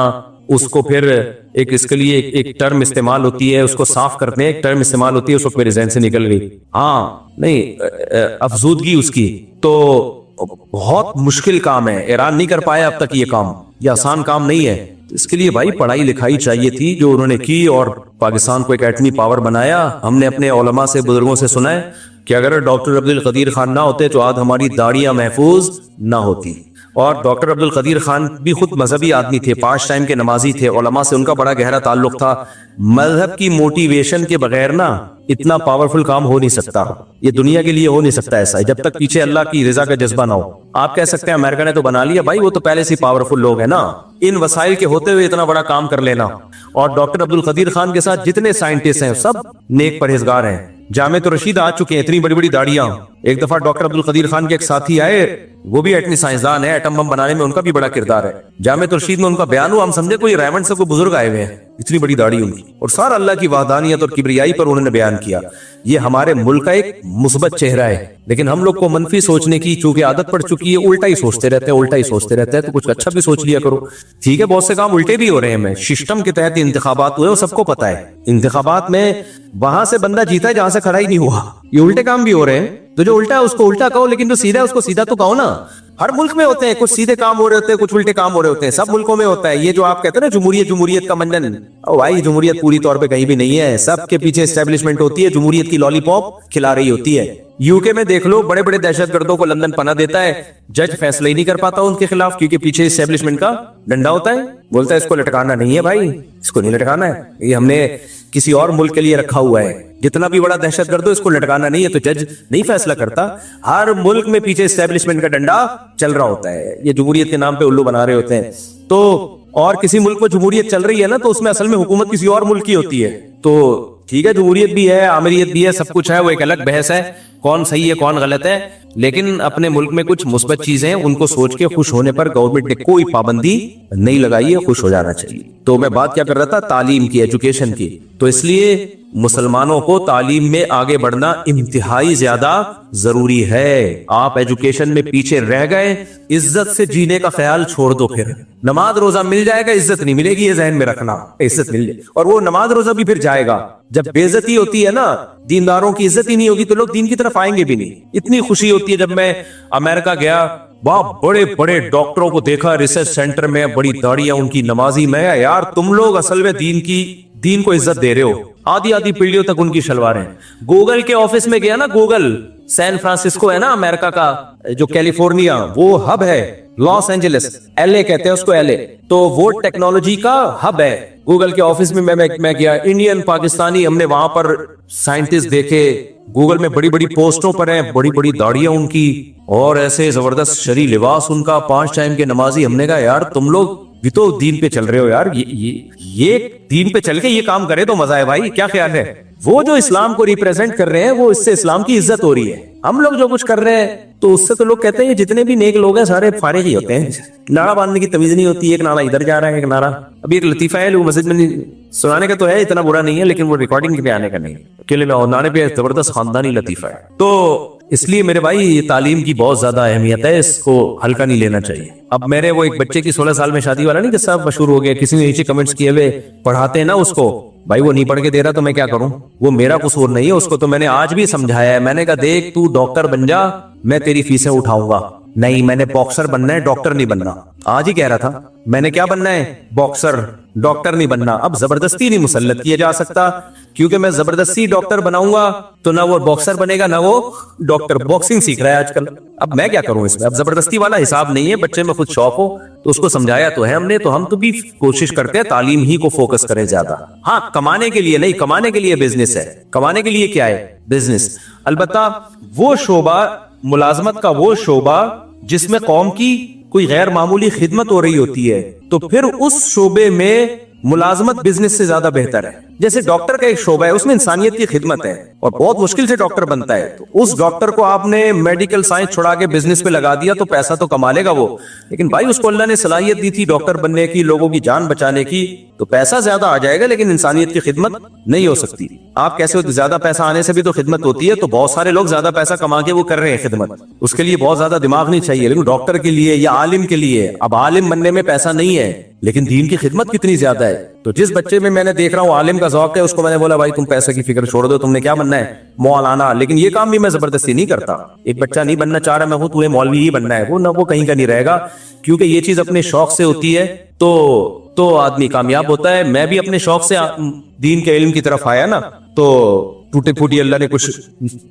उसको फिर एक इसके लिए एक टर्म इस्तेमाल होती है, उसको साफ करते हैं, एक टर्म इस्तेमाल होती है, उसको मेरे जहन से निकल गई। हाँ नहीं, अफजूदगी उसकी। तो बहुत मुश्किल काम है, ईरान नहीं कर पाया अब तक ये काम। ये आसान काम नहीं है। इसके लिए भाई पढ़ाई लिखाई चाहिए थी जो उन्होंने की, और पाकिस्तान को एक एटमी पावर बनाया। हमने अपने उलमा से, बुजुर्गों से सुना है कि अगर डॉक्टर अब्दुल कदीर खान ना होते तो आज हमारी दाढ़ियां महफूज ना होती। और डॉक्टर अब्दुल कदीर खान भी खुद मजहबी आदमी थे, 5 टाइम के नमाजी थे, उलमा से उनका बड़ा गहरा ताल्लुक था। मजहब की मोटिवेशन के बगैर ना इतना पावरफुल काम हो नहीं सकता। ये दुनिया के लिए हो नहीं सकता ऐसा, जब तक पीछे अल्लाह की रजा का जज्बा ना हो। आप कह सकते हैं अमेरिका ने तो बना लिया, भाई वो तो पहले से पावरफुल लोग हैं ना, इन वसाइल के होते हुए इतना बड़ा काम कर लेना। और डॉक्टर अब्दुल कदीर खान के साथ जितने साइंटिस्ट हैं सब नेक परहेजगार हैं। जामे तो रशीद आ चुके हैं, इतनी बड़ी बड़ी दाढ़ियां। एक दफा डॉक्टर अब्दुल कदीर खान के एक साथी आए, वो भी एटमी साइंसदान है, एटम बम बनाने में उनका भी बड़ा किरदार है। जामे तो रशीद में उनका बयान हुआ, हम समझे कोई रेमंड से कोई बुजुर्ग आए हुए हैं, इतनी बड़ी दाढ़ी उनकी, और सारा अल्लाह की वहदानियत और किबरियाई पर उन्होंने बयान किया। ये हमारे मुल्क का एक मुस्बत चेहरा है। लेकिन हम लोग को मनफी सोचने की चूंकि आदत पड़ चुकी है, उल्टा ही सोचते रहते हैं, उल्टा ही सोचते रहते हैं। तो कुछ अच्छा भी सोच लिया करो। ठीक है, बहुत से काम उल्टे भी हो रहे हैं। मैं सिस्टम के तहत इंतखाबात हुए, वो सबको पता है। इंतखाबात में वहां से बंदा जीता है जहां से खड़ा ही नहीं हुआ। ये उल्टे काम भी हो रहे हैं। तो जो उल्टा है उसको उल्टा कहो, लेकिन जो सीधा है उसको सीधा तो कहो ना। हर मुल्क में होते हैं, कुछ सीधे काम हो रहे होते हैं, कुछ उल्टे काम हो रहे होते हैं, सब मुल्कों में होता है। ये जो आप कहते हैं ना जमहूरियत, जमहूरियत का मंजन, ओ भाई जमहूरियत पूरी तौर पे कहीं भी नहीं है। सबके पीछे एस्टेब्लिशमेंट होती है, जमहूरियत की लॉलीपॉप खिला रही होती है। यूके में देख लो, बड़े बड़े दहशतगर्दों को लंदन पनाह देता है, जज फैसला ही नहीं कर पाता उनके खिलाफ, क्योंकि पीछे एस्टेब्लिशमेंट का डंडा होता है। बोलता है इसको लटकाना नहीं है भाई, इसको नहीं लटकाना है, ये हमने किसी और मुल्क के लिए रखा हुआ है। जितना भी बड़ा दहशतगर्द हो, इसको लटकाना नहीं है, तो जज नहीं फैसला करता। हर मुल्क में पीछे एस्टेब्लिशमेंट का डंडा चल रहा होता है। ये जमहूरियत के नाम पे उल्लू बना रहे होते हैं। तो और किसी मुल्क में जमहूरियत चल रही है ना, तो उसमें असल में हुकूमत किसी और मुल्क की होती है। तो ठीक है, जमहूरियत भी है, आमिरियत भी है, सब कुछ है, वो एक अलग बहस है, कौन सही है कौन गलत है। लेकिन अपने मुल्क में कुछ मुस्बत चीजें हैं, उनको सोच के खुश होने पर गवर्नमेंट ने कोई पाबंदी नहीं लगाई है, खुश हो जाना चाहिए। तो मैं बात क्या कर रहा था, तालीम की, एजुकेशन की। तो इसलिए मुसलमानों को तालीम में आगे बढ़ना इंतहाई ज्यादा जरूरी है। आप एजुकेशन में पीछे रह गए, इज्जत से जीने का ख्याल छोड़ दो, फिर नमाज रोजा मिल जाएगा, इज्जत नहीं मिलेगी, ये जहन में रखना। इज्जत मिल जाए, और वो नमाज रोजा भी फिर जाएगा। जब बेइज्जती होती है ना, दीनदारों की इज्जत ही नहीं होगी, तो लोग दीन की तरफ आएंगे भी नहीं। इतनी खुशी होती है, जब मैं अमेरिका गया, वहां बड़े बड़े डॉक्टरों को देखा रिसर्च सेंटर में, बड़ी दाढ़ियां उनकी, नमाजी। मैं यार तुम लोग असल में दीन को इज्जत दे रहे हो। आधी आधी पीढ़ियों तक उनकी शलवारें। गूगल के ऑफिस में गया ना, गूगल सैन फ्रांसिस्को है ना अमेरिका का, जो कैलिफोर्निया, वो हब है। लॉस एंजलिस, एलए कहते हैं उसको, एलए, तो वो टेक्नोलॉजी का हब है। गूगल के ऑफिस में मैं गया, इंडियन पाकिस्तानी, हमने वहां पर साइंटिस्ट देखे, गूगल में बड़ी बड़ी पोस्टों पर हैं, बड़ी बड़ी दाढ़ियां उनकी, और ऐसे जबरदस्त शरी लिबास उनका, 5 टाइम के नमाजी। हमने कहा यार तुम लोग भी तो दीन पे चल रहे हो यार, ये दीन पे चल के ये काम करे तो मजा है भाई, क्या ख्याल है? वो जो इस्लाम को रिप्रेजेंट कर रहे हैं, वो इससे इस्लाम की इज्जत हो रही है। हम लोग जो कुछ कर रहे हैं, तो उससे तो लोग कहते हैं जितने भी नेक लोग हैं सारे फारिग ही होते हैं, नारा बांधने की तमीज नहीं होती, एक नारा इधर जा रहा है, एक नारा। अभी एक लतीफा है, वो मस्जिद में सुनाने का तो है, इतना बुरा नहीं है, लेकिन वो रिकॉर्डिंग पे आने का नहीं, अकेले में नारे पे जबरदस्त खानदानी लतीफा है। तो इसलिए मेरे भाई, ये तालीम की बहुत ज्यादा अहमियत है, इसको हल्का नहीं लेना चाहिए। अब मेरे वो एक बच्चे की 16 साल में शादी वाला नहीं कि सब मशहूर हो गया, किसी ने नीचे कमेंट्स किए हुए, पढ़ाते हैं ना उसको, भाई वो नहीं पढ़ के दे रहा तो मैं क्या करूं? वो मेरा कसूर नहीं है, उसको तो मैंने आज भी समझाया है। मैंने कहा देख, तू डॉक्टर बन जा, मैं तेरी फीसें उठाऊंगा। नहीं, मैंने बॉक्सर बनना है, डॉक्टर नहीं बनना। आज ही कह रहा था, मैंने क्या बनना है? बॉक्सर, डॉक्टर नहीं बनना। अब जबरदस्ती नहीं मुसल्लत किया जा सकता, क्योंकि मैं जबरदस्ती डॉक्टर बनाऊंगा तो ना वो बॉक्सर बनेगा ना वो डॉक्टर। बॉक्सिंग सीख रहा है आजकल, अब मैं क्या करूं इसमें? अब जबरदस्ती वाला हिसाब नहीं है, बच्चे में खुद शौक हो तो उसको समझाया तो है हमने। तो हम तो भी कोशिश करते हैं तालीम ही को फोकस करें ज्यादा। हाँ, कमाने के लिए नहीं, कमाने के लिए बिजनेस है, कमाने के लिए क्या है? बिजनेस। अलबत्ता वो शोबा, मुलाजमत का वो शोबा जिसमें कौम की कोई गैर मामूली खिदमत हो रही होती है, तो फिर उस शोबे में मुलाजमत बिजनेस से ज्यादा बेहतर है। जैसे डॉक्टर का एक शोबा है, उसमें इंसानियत की खिदमत है और बहुत मुश्किल से डॉक्टर बनता है, तो उस डॉक्टर को आपने मेडिकल साइंस छुड़ा के बिजनेस पे लगा दिया तो पैसा तो कमा लेगा वो, लेकिन भाई उसको अल्लाह ने सलाहियत दी थी डॉक्टर बनने की, लोगों की जान बचाने की, तो पैसा ज्यादा आ जाएगा लेकिन इंसानियत की खिदमत नहीं हो सकती। आप कैसे हो? ज्यादा पैसा आने से भी तो खिदमत होती है, तो बहुत सारे लोग ज्यादा पैसा कमा के वो कर रहे हैं खिदमत, उसके लिए बहुत ज्यादा दिमाग नहीं चाहिए। लेकिन डॉक्टर के लिए या आलिम के लिए, अब आलिम बनने में पैसा नहीं है लेकिन दीन की खिदमत कितनी ज्यादा है। तो जिस बच्चे में मैंने देख रहा हूँ आलिम का ज़ौक़ है, उसको मैंने बोला भाई तुम पैसे की फिक्र छोड़ दो, तुमने क्या बनना है? मौलाना। लेकिन ये काम भी मैं जबरदस्ती नहीं करता। एक बच्चा नहीं बनना चाह रहा मैं हूँ, तुम्हें मौलवी ही बनना है, वो कहीं का नहीं रहेगा, क्योंकि ये चीज अपने शौक से होती है तो आदमी कामयाब होता है। मैं भी अपने शौक से दीन के इल्म की तरफ आया ना, तो टूटे फूटी अल्लाह ने कुछ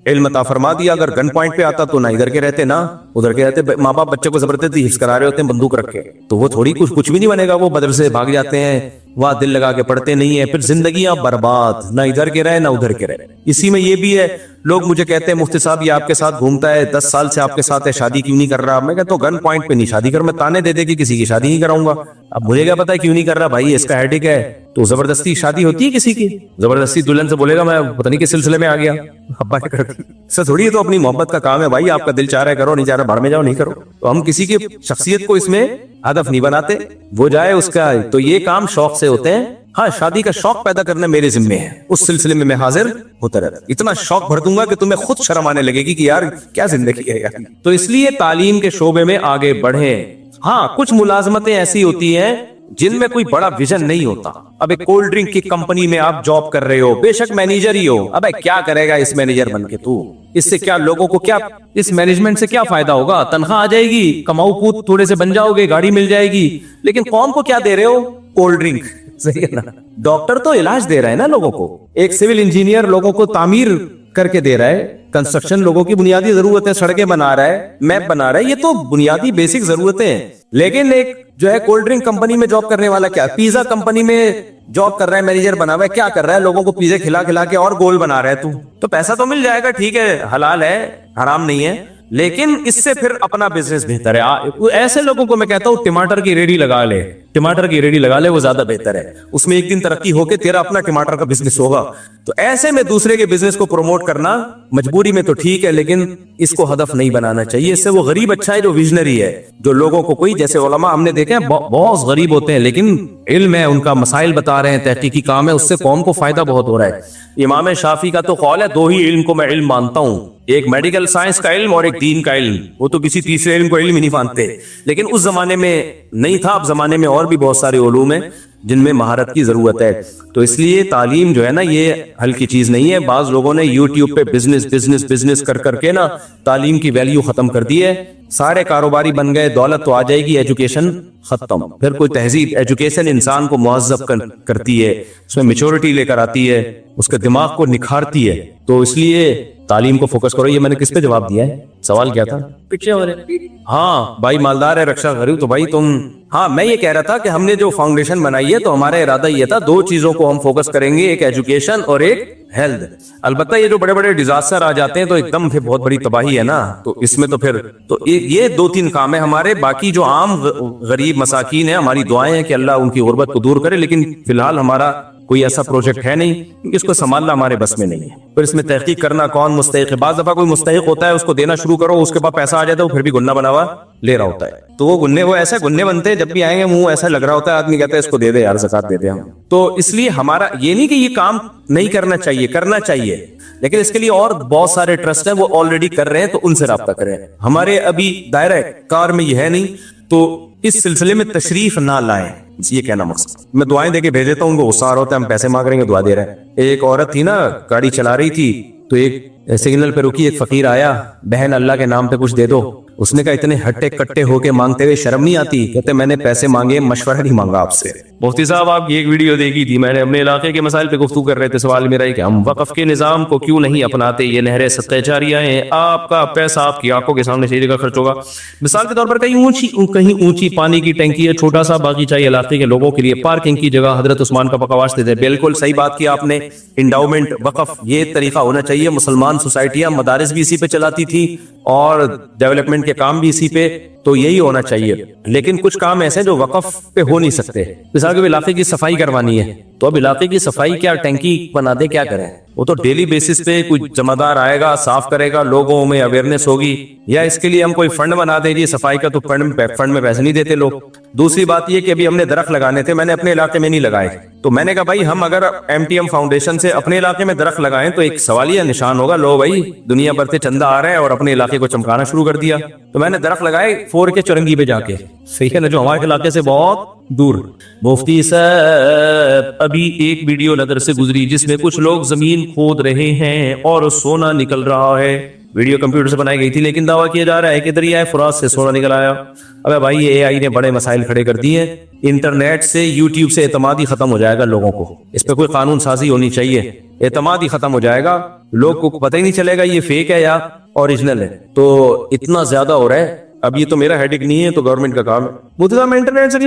इल्म अता फरमा दिया। अगर गन पॉइंट पे आता तो ना इधर के रहते ना उधर के रहते। माँ बाप बच्चे को जबरदस्ती हिफ्ज़ करा रहे होते हैं बंदूक रख के, तो वो थोड़ी कुछ भी नहीं बनेगा। वो मदरसे भाग जाते हैं, वहां दिल लगा के पढ़ते नहीं है, फिर जिंदगियां बर्बाद, ना इधर के रहे ना उधर के रहे। इसी में ये भी है, लोग मुझे कहते हैं मुफ्ती साहब ये आपके साथ घूमता है, 10 साल से आपके साथ है, शादी क्यों नहीं कर रहा? मैं कहता हूँ गन पॉइंट पे नहीं शादी कर, मैं ताने दे दे कि किसी की शादी नहीं कराऊंगा। अब मुझे क्या पता है क्यों नहीं कर रहा? भाई इसका हेडेक है। तो जबरदस्ती शादी होती है किसी की? जबरदस्ती दुल्हन से बोलेगा मैं पता नहीं किस सिलसिले में आ गया, अब्बा ने कर दी। सर थोड़ी, तो अपनी मोहब्बत का काम है भाई, आपका दिल चाह रहा है करो, नहीं चाह रहा भाड़ में जाओ, नहीं करो। तो हम किसी की शख्सियत को इसमें हदफ नहीं बनाते, वो जाए उसका। तो ये काम शौक से होते हैं। हाँ, शादी का शौक पैदा करना मेरे जिम्मे है, उस सिलसिले में मैं हाजिर होता रहता। इतना शौक भर दूंगा कि तुम्हें खुद शर्म आने लगेगी कि यार क्या जिंदगी है यार। तो इसलिए तालीम के शोबे में आगे बढ़े। हाँ, कुछ मुलाजमतें ऐसी होती हैं जिनमें कोई बड़ा विजन नहीं होता। अब एक कोल्ड ड्रिंक की कंपनी में आप जॉब कर रहे हो, बेशक मैनेजर ही हो, अबे क्या करेगा इस मैनेजर बन के तू? इससे क्या लोगों को, क्या इस मैनेजमेंट से क्या फायदा होगा? तनख्वाह आ जाएगी, कमाऊ कूद थोड़े से बन जाओगे, गाड़ी मिल जाएगी, लेकिन कौन को क्या दे रहे हो? Cold drink. सही है ना? डॉक्टर तो इलाज दे रहा है ना लोगों को, एक सिविल इंजीनियर लोगों को तामीर करके दे रहा है, कंस्ट्रक्शन लोगों की बुनियादी जरूरतें, सड़कें बना रहा है, मैप बना रहा है, ये तो बुनियादी बेसिक जरूरतें हैं। लेकिन एक जो है कोल्ड ड्रिंक कंपनी में जॉब करने वाला, क्या पिज्जा कंपनी में जॉब कर रहा है, मैनेजर बना हुआ है, क्या कर रहा है? लोगों को पिज्जे खिला खिला के और गोल बना रहा है तू। तो पैसा तो मिल जाएगा, ठीक है, हलाल है, हराम नहीं है, लेकिन इससे फिर अपना बिजनेस बेहतर है। ऐसे लोगों को मैं कहता हूँ टमाटर की रेडी लगा ले, टमाटर की रेडी लगा ले, वो ज्यादा बेहतर है, उसमें एक दिन तरक्की होके तेरा अपना टमाटर का बिजनेस होगा। तो ऐसे में दूसरे के बिजनेस को प्रमोट करना मजबूरी में तो ठीक है, लेकिन इसको हदफ नहीं बनाना चाहिए। इससे वो गरीब अच्छा है जो विजनरी है, जो लोगों को कोई, जैसे उलमा हमने देखे हैं बहुत गरीब होते हैं लेकिन इल्म है, उनका मसाइल बता रहे हैं, तहकीकी काम है, उससे कौम को फायदा बहुत हो रहा है। इमाम शाफी का तो कौल है, दो ही इल्म को मैं इल्म मानता हूँ, एक मेडिकल साइंस का इल्म और एक दीन का इल्म। वो तो किसी तीसरे इल्म को इल्म ही नहीं मानते, लेकिन उस जमाने में नहीं था, अब जमाने में और भी बहुत सारे उलूम हैं जिनमें महारत की जरूरत है। तो इसलिए तालीम जो है ना, ये हल्की चीज नहीं है। बाज लोगों ने यूट्यूब पे बिजनेस बिजनेस बिजनेस कर करके ना तालीम की वैल्यू खत्म कर दी है। सारे कारोबारी बन गए, दौलत तो आ जाएगी, एजुकेशन खत्म। फिर कोई तहजीब, एजुकेशन इंसान को मुहज्जब करती है, उसमें मैच्योरिटी लेकर आती है, उसके दिमाग को निखारती है। तो इसलिए तालीम को फोकस करो। ये मैंने किस पे जवाब दिया है? सवाल क्या था? पीछे हो रहे। हाँ भाई, मालदार है, रक्षा गरीब। तो भाई तुम, हाँ मैं ये कह रहा था कि हमने जो फाउंडेशन बनाई है तो हमारा इरादा ये था, दो चीजों को हम फोकस करेंगे, एक एजुकेशन और एक हेल्थ। अलबत्ता ये जो बड़े बड़े डिजास्टर आ जाते हैं तो एकदम फिर बहुत बड़ी तबाही है ना, तो इसमें तो फिर तो ये दो तीन काम है हमारे। बाकी जो आम गरीब मसाकीन है, हमारी दुआएं हैं कि अल्लाह उनकी गुर्बत को दूर करे, लेकिन फिलहाल हमारा कोई ऐसा प्रोजेक्ट है नहीं क्योंकि इसको संभालना हमारे बस में नहीं है। फिर इसमें तहकीक करना कौन मुस्तहिक है, बाज़ दफा कोई मुस्तहिक होता है, उसको देना शुरू करो, उसके बाद पैसा आ जाता है, वो फिर भी गुन्ना बनावा ले रहा होता है। तो वो ऐसे गुन्ने बनते हैं, जब भी आएंगे मुंह ऐसा लग रहा होता है, आदमी कहता है इसको दे दे यार, ज़कात दे दे हम। तो इसलिए हमारा ये नहीं कि ये काम नहीं करना चाहिए, करना चाहिए, लेकिन इसके लिए और बहुत सारे ट्रस्ट है, वो ऑलरेडी कर रहे हैं, तो उनसे राब्ता करें। हमारे अभी दायरा कार में ये है नहीं, तो इस सिलसिले में तशरीफ ना लाएं, ये कहना मकसद। मैं दुआएं देके भेज देता हूँ, उनको गुस्सा आ रहा होता है, हम पैसे मांग रहे हैं, दुआ दे रहे हैं। एक औरत थी ना, गाड़ी चला रही थी, तो एक सिग्नल पे रुकी, एक फकीर आया, बहन अल्लाह के नाम पे कुछ दे दो। उसने कहा इतने हट्टे कट्टे होके मांगते हुए शर्म नहीं आती? कहते मैंने पैसे मांगे, मशवरा नहीं मांगा आपसे। मुफ्ती साहब आपकी एक वीडियो देखी थी, मैंने अपने इलाके के मसाइल पे गुफ्तगू कर रहे थे, सवाल मेरा है कि हम वक्फ के निजाम को क्यों नहीं अपनाते? ये नहरें सत्ते जारिया हैं, आपका पैसा आपकी आंखों के सामने सही जगह खर्च होगा। मिसाल के तौर पर कहीं ऊंची पानी की टंकी है, छोटा सा बागीचा इलाके के लोगों के लिए पार्किंग की जगह, हजरत उस्मान का बकवास थे। बिल्कुल सही बात की आपने, इंडाउमेंट वक्फ ये तरीका होना चाहिए। मुसलमान सोसाइटियां मदारिस भी इसी पे चलाती थी और डेवलपमेंट के काम भी इसी पे, तो यही होना चाहिए। लेकिन कुछ काम ऐसे जो वक्फ पे हो नहीं सकते, मिसाल के इलाके की सफाई करवानी है, तो अब इलाके की सफाई क्या टैंकी बना दे, क्या करें? वो तो डेली बेसिस पे कोई जमादार आएगा, साफ करेगा, लोगों में अवेयरनेस होगी, या इसके लिए हम कोई फंड बना दे जी सफाई का, तो फंड में पैसे नहीं देते लोग। दूसरी बात ये कि अभी हमने दरख्त लगाने थे, मैंने अपने इलाके में नहीं लगाए, तो मैंने कहा भाई हम अगर MTM फाउंडेशन से अपने इलाके में दरख्त लगाएं तो एक सवालिया निशान होगा, लो भाई दुनिया भर से चंदा आ रहा है और अपने इलाके को चमकाना शुरू कर दिया। तो मैंने दरख्त लगाए 4 के चुरंगी पे जाके, सही है ना, जो हमारे इलाके से बहुत दूर। मुफ्ती साहब अभी एक वीडियो नजर से गुजरी जिसमें कुछ लोग जमीन खोद रहे हैं और सोना निकल रहा है। वीडियो कंप्यूटर से बनाई गई थी, लेकिन दावा किया जा रहा है कि दरिया फुरात से सोना निकल आया। अबे भाई ये AI ने बड़े मसाइल खड़े कर दिए हैं। इंटरनेट से, यूट्यूब से एतमाद ही खत्म हो जाएगा लोगों को। इस पे कोई कानून साजी होनी चाहिए, एतमाद ही खत्म हो जाएगा, लोग को पता ही नहीं चलेगा ये फेक है या ओरिजिनल है। तो इतना ज्यादा हो रहा है। अब ये तो मेरा हेडेक नहीं है, तो गवर्नमेंट का काम है। मैं इंटरनेट से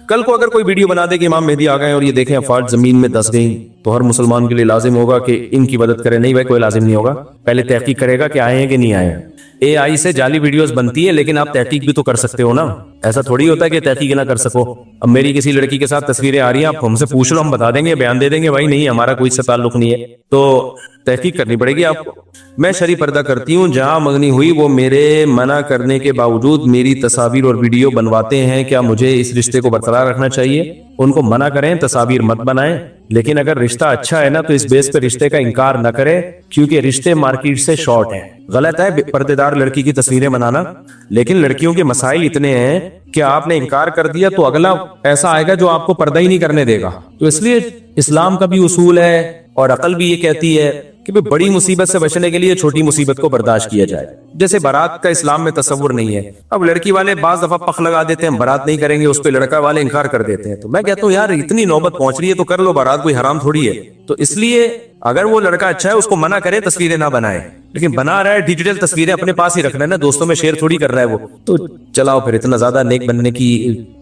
कल को अगर कोई वीडियो बना दे कि इमाम मेहदी आ गए और ये देखें अफवाज जमीन में धंस गई, तो हर मुसलमान के लिए लाजिम होगा कि इनकी मदद करे। नहीं भाई, कोई लाजिम नहीं होगा, पहले तहकीक करेगा कि आए हैं कि नहीं आए हैं। AI से जाली वीडियोस बनती है, लेकिन आप तहकीक भी तो कर सकते हो ना, ऐसा थोड़ी होता है कि तहकीक ना कर सको। अब मेरी किसी लड़की के साथ तस्वीरें आ रही हैं, आप हमसे पूछ लो, हम बता देंगे, बयान दे देंगे, भाई नहीं हमारा कोई इससे ताल्लुक नहीं है, तो तहकीक करनी पड़ेगी आपको। मैं शरी पर्दा करती हूँ, जहाँ मंगनी हुई वो मेरे मना करने के बावजूद मेरी तस्वीर और वीडियो बनवाते हैं, क्या मुझे इस रिश्ते को बरकरार रखना चाहिए? उनको मना करें, तस्वीर मत बनाएं, लेकिन अगर रिश्ता अच्छा है ना तो इस बेस पे रिश्ते का इनकार न करें, क्योंकि रिश्ते मार्केट से शॉर्ट हैं। गलत है पर्देदार लड़की की तस्वीरें बनाना, लेकिन लड़कियों के मसाइल इतने हैं कि आपने इनकार कर दिया तो अगला ऐसा आएगा जो आपको पर्दा ही नहीं करने देगा। तो इसलिए इस्लाम का भी उसूल है और अकल भी ये कहती है कि बड़ी मुसीबत से बचने के लिए छोटी मुसीबत को बर्दाश्त किया जाए। जैसे बारात का इस्लाम में तस्वुर नहीं है, अब लड़की वाले बाज दफा पख लगा देते हैं, बारात नहीं करेंगे, उस पर लड़का वाले इनकार कर देते हैं। तो मैं कहता हूँ यार इतनी नौबत पहुंच रही है तो कर लो बारात, कोई हराम थोड़ी है। तो इसलिए अगर वो लड़का अच्छा है उसको मना करे, तस्वीरें ना बनाए, لیکن بنا رہا ہے ڈیجیٹل تصویریں اپنے پاس ہی رکھ رہا ہے نا, دوستوں میں شیئر تھوڑی کر رہا ہے وہ. تو چلاؤ پھر, اتنا زیادہ نیک بننے کی,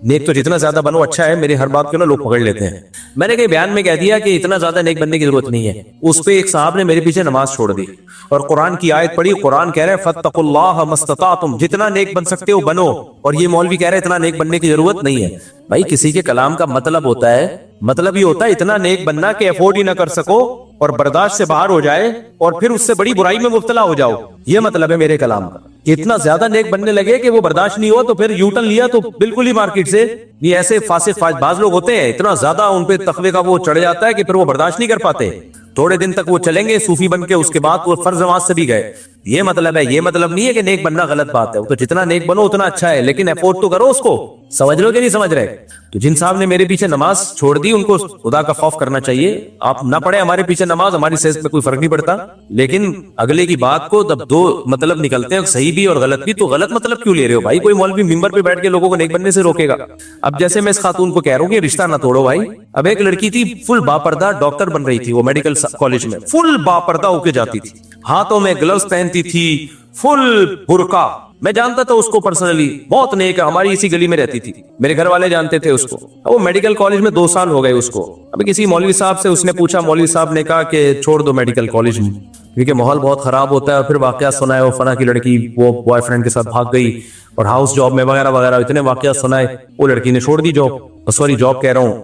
نیک تو جتنا زیادہ بنو اچھا ہے, میری ہر بات کو نا لوگ پکڑ لیتے ہیں. میں نے کہیں بیان میں کہہ دیا کہ اتنا زیادہ نیک بننے کی ضرورت نہیں ہے. اس پہ ایک صاحب نے میرے پیچھے نماز چھوڑ دی اور قرآن کی آیت پڑھی. قرآن کہہ رہے فاتقوا اللہ ما استطعتم, جتنا نیک بن سکتے ہو بنو, اور یہ مولوی کہہ رہے اتنا نیک بننے کی ضرورت نہیں ہے. بھائی کسی کے کلام کا مطلب ہوتا ہے, مطلب یہ ہوتا ہے اتنا نیک بننا کہ افورڈ ہی نہ کر سکو اور برداشت سے باہر ہو جائے اور پھر اس سے بڑی برائی میں مبتلا ہو جاؤ. یہ مطلب ہے میرے کلام کا. اتنا زیادہ نیک بننے لگے کہ وہ برداشت نہیں ہوا تو پھر یو ٹرن لیا تو بالکل ہی مارکیٹ سے. یہ ایسے فاسق باز لوگ ہوتے ہیں, اتنا زیادہ ان پہ تقوی کا وہ چڑھ جاتا ہے کہ پھر وہ برداشت نہیں کر پاتے. تھوڑے دن تک وہ چلیں گے صوفی بن کے, اس کے بعد وہ فرض نماز سے بھی گئے. یہ مطلب ہے, یہ مطلب نہیں ہے کہ نیک بننا غلط بات ہے. تو جتنا نیک بنو اتنا اچھا ہے, لیکن افورڈ تو کرو اس کو. سمجھ رہے ہو کہ نہیں سمجھ رہے؟ تو جن صاحب نے میرے پیچھے نماز چھوڑ دی ان کو خدا کا خوف کرنا چاہیے. آپ نہ پڑھے ہمارے پیچھے نماز, ہماری صحت پہ کوئی فرق نہیں پڑتا, لیکن اگلے کی بات کو جب دو مطلب نکلتے ہیں, صحیح بھی اور غلط بھی, تو غلط مطلب کیوں لے رہے ہو بھائی؟ کوئی مولوی ممبر پہ بیٹھ کے لوگوں کو نیک بننے سے روکے گا؟ اب جیسے میں اس خاتون کو کہہ رہا ہوں کہ رشتہ نہ توڑو بھائی. اب ایک لڑکی تھی فل باپردہ ڈاکٹر بن رہی تھی, وہ میڈیکل کالج میں فل باپردہ ہو کے جاتی تھی, ہاتھوں میں گلوز پہنتی تھی, فل برقع. میں جانتا تھا اس کو پرسنلی, بہت نیک ہے, ہماری اسی گلی میں رہتی تھی, میرے گھر والے جانتے تھے اس کو. وہ میڈیکل کالج میں 2 سال ہو گئے اس کو. ابھی کسی مولوی صاحب سے اس نے پوچھا, مولوی صاحب نے کہا کہ چھوڑ دو میڈیکل کالج میں کیونکہ ماحول بہت خراب ہوتا ہے. اور پھر واقعات سنائے, وہ فلاں کی لڑکی وہ بوائے فرینڈ کے ساتھ بھاگ گئی اور ہاؤس جاب میں وغیرہ وغیرہ, اتنے واقعات سنائے. وہ لڑکی نے چھوڑ دی جاب, سوری جاب کہہ رہا ہوں,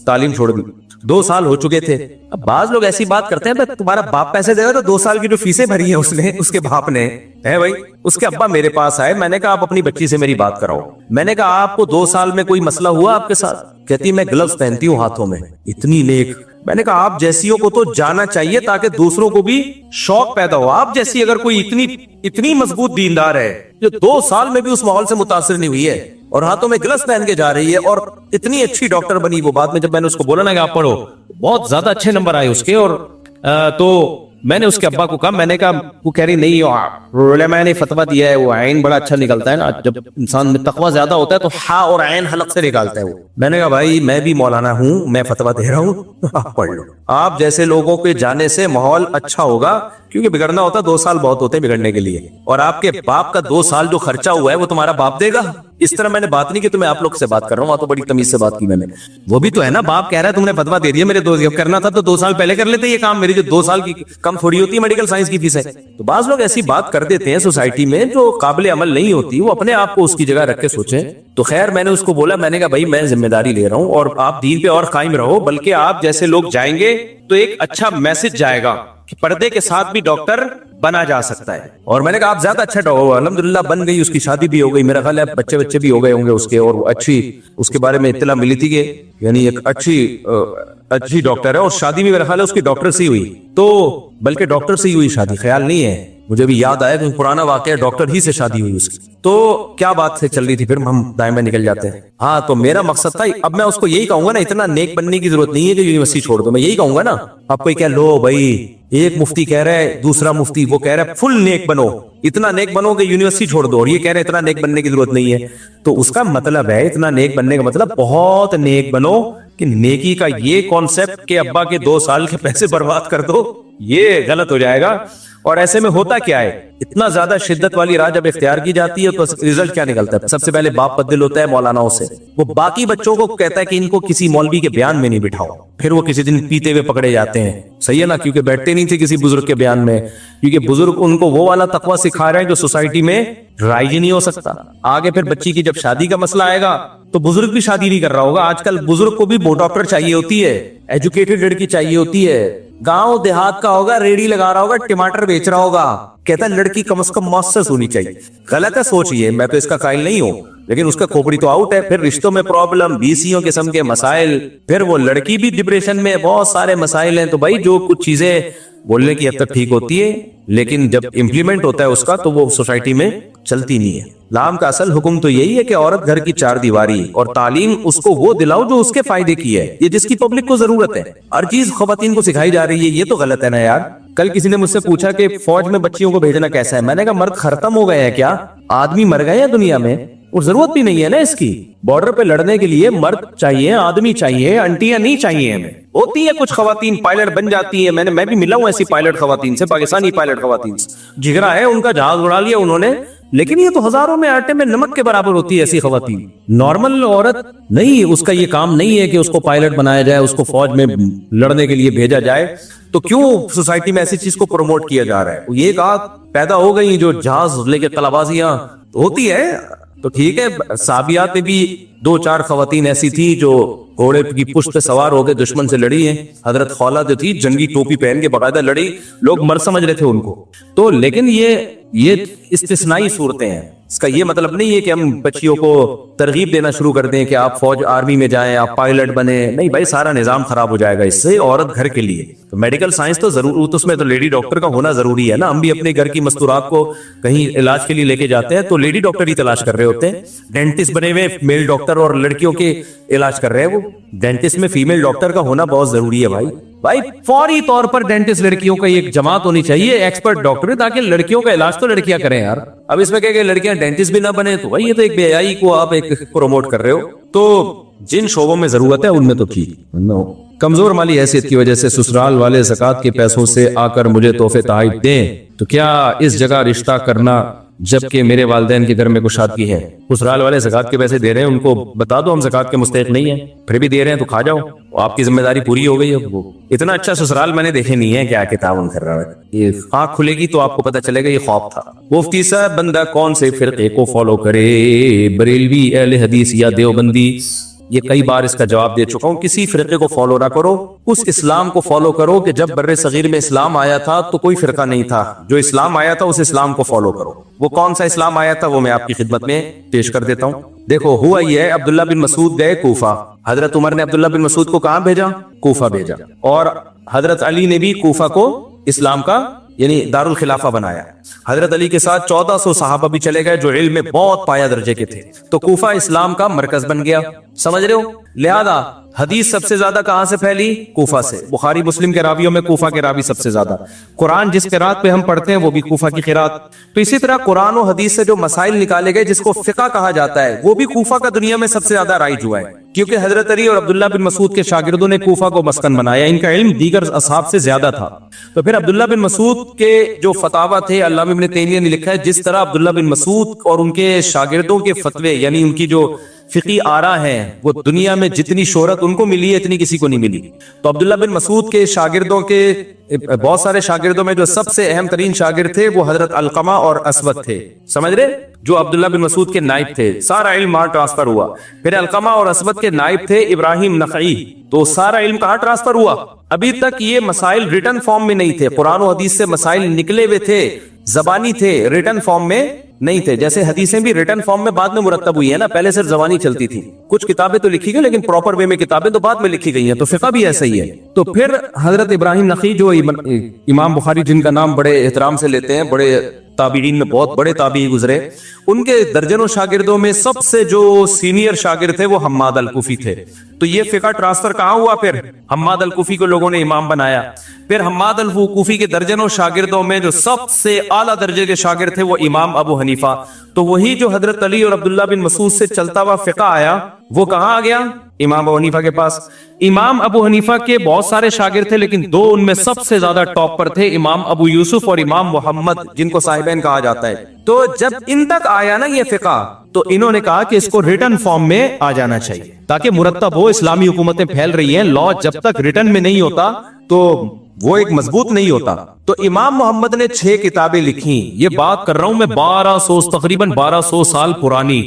تعلیم چھوڑ دی. 2 سال ہو چکے تھے. اب بعض لوگ ایسی بات کرتے ہیں, تمہارا باپ پیسے دے گا تو 2 سال کی جو فیسیں بھری ہیں اس نے, اس کے باپ نے ہے بھائی. اس کے ابا میرے پاس آئے, میں نے کہا آپ اپنی بچی سے میری بات کراؤ. میں نے کہا آپ کو 2 سال میں کوئی مسئلہ ہوا آپ کے ساتھ؟ کہتی میں گلوز پہنتی ہوں ہاتھوں میں. اتنی نیک. میں نے کہا آپ جیسیوں کو تو جانا چاہیے تاکہ دوسروں کو بھی شوق پیدا ہو. آپ جیسی اگر کوئی اتنی مضبوط دیندار ہے جو 2 سال میں بھی اس ماحول سے متاثر نہیں ہوئی ہے اور ہاتھوں میں گلوز پہن کے جا رہی ہے اور اتنی اچھی ڈاکٹر بنی, وہ بعد میں جب میں نے اس کو بولا نا کہ آپ پڑھو, بہت زیادہ اچھے نمبر آئے اس کے. اور تو میں نے اس کے ابا کو کہا, میں نے کہا, وہ کہہ رہی نہیں, علماء نے فتویٰ دیا ہے, وہ عین بڑا اچھا نکلتا ہے نا, جب انسان میں تقویٰ زیادہ ہوتا ہے تو ہا اور عین حلق سے نکالتا ہے وہ. میں نے کہا بھائی میں بھی مولانا ہوں, میں فتویٰ دے رہا ہوں, آپ پڑھ لو. آپ جیسے لوگوں کے جانے سے ماحول اچھا ہوگا, کیونکہ بگڑنا ہوتا 2 سال بہت ہوتے ہیں بگڑنے کے لیے. اور آپ کے باپ کا 2 سال جو خرچہ ہوا ہے وہ تمہارا باپ دے گا؟ اس طرح میں نے بات نہیں کی, تو میں آپ لوگ سے بات کر رہا ہوں, وہاں تو بڑی تمیز سے بات کی میں نے. وہ بھی تو ہے نا, باپ کہہ رہا ہے تم نے فتویٰ دے دیا, میرے 2 کرنا تھا تو 2 سال پہلے کر لیتے یہ کام. میری جو 2 سال کی کم تھوڑی ہوتی ہے میڈیکل سائنس کی فیس ہے. تو بعض لوگ ایسی بات کر دیتے ہیں سوسائٹی میں جو قابل عمل نہیں ہوتی, وہ اپنے آپ کو اس کی جگہ رکھ کے سوچیں. تو خیر میں نے اس کو بولا, میں نے کہا بھائی میں ذمہ داری لے رہا ہوں اور آپ دین پہ اور قائم رہو, بلکہ آپ جیسے لوگ جائیں گے تو ایک اچھا میسج جائے گا کہ پردے کے ساتھ بھی ڈاکٹر بنا جا سکتا ہے. اور میں نے کہا آپ زیادہ اچھا ڈاکٹر, الحمدللہ بن گئی, اس کی شادی بھی ہو گئی, میرا خیال ہے بچے بھی ہو گئے ہوں گے اس کے. اور اچھی اس کے بارے میں اطلاع ملی تھی کہ یعنی ایک اچھی ڈاکٹر ہے, اور شادی بھی میرا خیال ہے اس کی ڈاکٹر سے ہی ہوئی, تو بلکہ ڈاکٹر سے ہی ہوئی شادی, خیال نہیں ہے مجھے بھی یاد آیا کہ پرانا واقعہ, ڈاکٹر ہی سے شادی ہوئی اس کی. تو کیا بات سے چل رہی تھی, پھر ہم دائیں میں نکل جاتے ہیں. ہاں تو میرا مقصد تھا, اب میں اس کو یہی کہوں گا نا, اتنا نیک بننے کی ضرورت نہیں ہے کہ یونیورسٹی چھوڑ دو. میں یہی کہوں گا نا, آپ کوئی کہہ لو بھائی ایک مفتی کہہ رہا ہے, دوسرا مفتی وہ کہہ رہا ہے فل نیک بنو, اتنا نیک بنو کہ یونیورسٹی چھوڑ دو, اور یہ کہہ رہے اتنا نیک بننے کی ضرورت نہیں ہے. تو اس کا مطلب ہے, اتنا نیک بننے کا مطلب بہت نیک بنو, کہ نیکی کا یہ کانسیپٹ کہ ابا کے 2 سال کے پیسے برباد کر دو, یہ غلط ہو جائے گا. اور ایسے میں ہوتا کیا ہے, اتنا زیادہ شدت والی راہ جب اختیار کی جاتی ہے تو رزلٹ کیا نکلتا ہے؟ سب سے پہلے باپ بدل ہوتا ہے مولاناؤں سے, وہ باقی بچوں کو کہتا ہے کہ ان کو کسی مولوی کے بیان میں نہیں بٹھاؤ, پھر وہ کسی دن پیتے ہوئے پکڑے جاتے ہیں. صحیح ہے نا, کیونکہ بیٹھتے نہیں تھے کسی بزرگ کے بیان میں, کیونکہ بزرگ ان کو وہ والا تقویٰ سکھا رہے ہیں جو سوسائٹی میں رائج نہیں ہو سکتا. آگے پھر بچی کی جب شادی کا مسئلہ آئے گا تو بزرگ بھی شادی نہیں کر رہا ہوگا. آج کل بزرگ کو بھی ڈاکٹر چاہیے ہوتی ہے, ایجوکیٹڈ لڑکی چاہیے ہوتی ہے. گاؤں دیہات کا ہوگا, ریڑھی لگا رہا ہوگا, ٹماٹر بیچ رہا ہوگا, کہتا ہے لڑکی کم از کم مؤسس ہونی چاہیے. غلط ہے سوچ, یہ میں تو اس کا قائل نہیں ہوں, لیکن اس کا کھوپڑی تو آؤٹ ہے. پھر رشتوں میں پرابلم, بیسیوں قسم کے مسائل, پھر وہ لڑکی بھی ڈپریشن میں, بہت سارے مسائل ہیں. تو بھائی جو کچھ چیزیں بولنے کی حد تک ٹھیک ہوتی ہے, لیکن جب امپلیمنٹ ہوتا ہے اس کا تو وہ سوسائٹی میں چلتی نہیں ہے. اسلام کا اصل حکم تو یہی ہے کہ عورت گھر کی 4 دیواری, اور تعلیم اس کو وہ دلاؤ جو اس کے فائدے کی ہے, یہ جس کی پبلک کو ضرورت ہے. ہر چیز خواتین کو سکھائی جا رہی ہے, یہ تو غلط ہے نا یار. کل کسی نے مجھ سے پوچھا کہ فوج میں بچیوں کو بھیجنا کیسا ہے, میں نے کہا مرد ختم ہو گئے ہیں کیا؟ آدمی مر گئے ہیں دنیا میں, और जरूरत भी नहीं है ना इसकी। बॉर्डर पे लड़ने के लिए मर्द चाहिए, आदमी चाहिए, आंटियां नहीं चाहिए हमें। होती है कुछ खवातीन पायलट बन जाती है, मैं भी मिला हूं ऐसी पायलट खवातीन से, पाकिस्तानी पायलट खवातीन से, जिगरा है उनका, जहाज उड़ा लिया उन्होंने, लेकिन ये तो हजारों में आटे में नमक के बराबर होती है ऐसी खवातीन। नॉर्मल औरत नहीं, उसका ये काम नहीं है कि उसको पायलट बनाया जाए, उसको फौज में लड़ने के लिए भेजा जाए। तो क्यों सोसाइटी में ऐसी चीज को प्रमोट किया जा रहा है? ये कहा पैदा हो गई जो जहाज लेके कलाबाजियां होती है, तो ठीक है। साबियात में भी 2-4 खवातीन ऐसी थी जो घोड़े की पुश्त पे सवार होकर दुश्मन से लड़ी है। हजरत खौला जो थी जंगी टोपी पहन के बाकायदा लड़ी, लोग मर समझ रहे थे उनको। तो लेकिन ये इस्तिस्नाई सूरतें हैं। इसका ये मतलब नहीं है कि हम बच्चियों को तरगीब देना शुरू कर दें कि आप फौज आर्मी में जाएं, आप पायलट बने। नहीं भाई, सारा निजाम खराब हो जाएगा इससे। औरत घर के लिए तो मेडिकल साइंस तो जरूर, तो उसमें तो लेडी डॉक्टर का होना जरूरी है ना। हम भी अपने घर की मस्तूरात को कहीं इलाज के लिए लेके जाते हैं तो लेडी डॉक्टर ही तलाश कर रहे होते हैं। डेंटिस्ट बने हुए मेल डॉक्टर और लड़कियों के इलाज कर रहे हैं वो। डेंटिस्ट में फीमेल डॉक्टर का होना बहुत जरूरी है भाई फौरी तौर पर डेंटिस्ट लड़कियों का एक जमात होनी चाहिए, एक्सपर्ट डॉक्टर, ताकि लड़कियों का इलाज तो लड़कियां करें यार। अब इसमें क्या लड़कियां डेंटिस्ट भी ना बने, तो भाई ये तो एक बेहयाई को आप एक प्रमोट कर रहे हो। तो जिन शोबों में जरूरत है उनमें तो ठीक। कमजोर माली हैसियत की वजह से ससुराल वाले ज़कात के पैसों से आकर मुझे तोहफे तोहफे दें, तो क्या इस जगह रिश्ता करना जबकि मेरे वालिदैन के घर में कुछ शादी है? ससुराल वाले ज़कात के पैसे दे रहे हैं, उनको बता दो हम ज़कात के मुस्तहिक नहीं है, फिर भी दे रहे हैं तो खा जाओ, आपकी जिम्मेदारी पूरी हो गई है। वो इतना अच्छा ससुराल मैंने देखे नहीं है, क्या किताब कर रहा है। ये आँख खुलेगी तो आपको पता चलेगा ये ख्वाब था। मुफ्ती साहब, बंदा कौन से फिरके को फॉलो करे, बरेलवी, अहले हदीस या देवबंदी? ये कई बार इसका जवाब दे चुका हूं। किसी फिरके को फॉलो ना करो, उस इस्लाम को फॉलो करो कि जब बर्रे सगीर में इस्लाम आया था तो कोई फिरका नहीं था। जो इस्लाम आया था उस इस्लाम को फॉलो करो। वो कौन सा इस्लाम आया था वो मैं आपकी खिदमत में पेश कर देता हूं। देखो, हुआ ये है, अब्दुल्ला बिन मसूद गए कूफा। हजरत उमर ने अब्दुल्ला बिन मसूद को कहां भेजा? कूफा भेजा। और हजरत अली ने भी कूफा को इस्लाम का यानी दारुल खिलाफा बनाया। हजरत अली के साथ 1400 सहाबा भी चले गए जो इल्म में बहुत पाया दर्जे के थे। तो कूफा इस्लाम का मरकज बन गया, समझ रहे हो। लिहाजा हदीस सबसे ज्यादा कहां से फैली? कूफा से। बुखारी मुस्लिम के रावियों में कूफा के रावी सबसे ज्यादा। कुरान जिस किरात पे हम पढ़ते हैं वो भी कूफा की किरात। तो इसी तरह कुरान और हदीस से जो मसाइल निकाले गए जिसको फिका कहा जाता है वो भी कूफा का दुनिया में सबसे ज्यादा राइज हुआ है, क्योंकि हजरत अली और अब्दुल्ला बिन मसूद के शागिर्दों ने कूफा को मस्कन बनाया। इनका इल्म दीगर असहाब से ज्यादा था। तो फिर अब्दुल्ला बिन मसूद के जो फतावा थे, अल्लामा इब्न तैमिया ने लिखा है, जिस तरह अब्दुल्ला बिन मसूद और उनके शागिर्दों के फतवे यानी उनकी जो फिकी आरा है वो दुनिया में जितनी शोहरत उनको मिली है इतनी किसी को नहीं मिली। तो अब्दुल्ला बिन मसूद के शागिर्दों के बहुत सारे शागिर्दों में जो सबसे अहम तरीन शागिर्द थे वो हजरत अलकमा और असवद थे, समझ रहे, जो अब्दुल्ला बिन मसूद के नाइब थे। सारा इल्म वहां ट्रांसफर हुआ। फिर अलकमा और असवद के नाइब थे इब्राहिम नखई, तो सारा इल्म कहां ट्रांसफर हुआ? अभी तक ये मसाइल रिटर्न फॉर्म में नहीं थे। कुरान और हदीस से मसाइल निकले हुए थे, जबानी थे, रिटर्न फॉर्म में नहीं थे। जैसे हदीसें भी रिटर्न फॉर्म में बाद में मुरतब हुई है ना, पहले सिर्फ जबानी चलती थी। कुछ किताबें तो लिखी गई लेकिन प्रॉपर वे में किताबें तो बाद में लिखी गई हैं। तो फिक़ा भी ऐसा ही है। तो फिर हजरत इब्राहिम नखी जो इमाम बुखारी जिनका नाम बड़े एहतराम से लेते हैं, बड़े ताबीरीन में बहुत बड़े ताबी गुजरे, उनके दर्जनों शागिर्दों में सबसे जो सीनियर शागिर्द थे वो हम्माद अल कुफी थे। तो ये फिका ट्रांसफर कहां हुआ? फिर हम्माद अल कुफी को लोगों ने इमाम बनाया। फिर हम्माद अल कुफी के दर्जनों शागिर्दों में जो सबसे आला दर्जे के शागिर्द थे वो इमाम अबू हनीफा। तो वही जो हजरत अली और अब्दुल्ला बिन मसूद से चलता हुआ फिका आया वो कहां आ गया? इमाम अबू हनीफा के पास। इमाम अबू हनीफा के बहुत सारे शागिर्द थे लेकिन दो उनमें सबसे ज्यादा टॉप पर थे, इमाम अबू यूसुफ और इमाम मोहम्मद, जिनको साहिबैन कहा जाता है। तो जब इन तक आया ना ये फिका, तो इन्होंने कहा कि इसको रिटर्न फॉर्म में आ जाना चाहिए ताकि मुरत्तब हो। इस्लामी हुकूमतें फैल रही हैं, लॉ जब तक रिटर्न में नहीं होता तो वो एक मजबूत नहीं होता। तो इमाम मोहम्मद ने 6 किताबें लिखी। ये बात कर रहा हूं मैं 1200 तकरीबन 1200 साल पुरानी।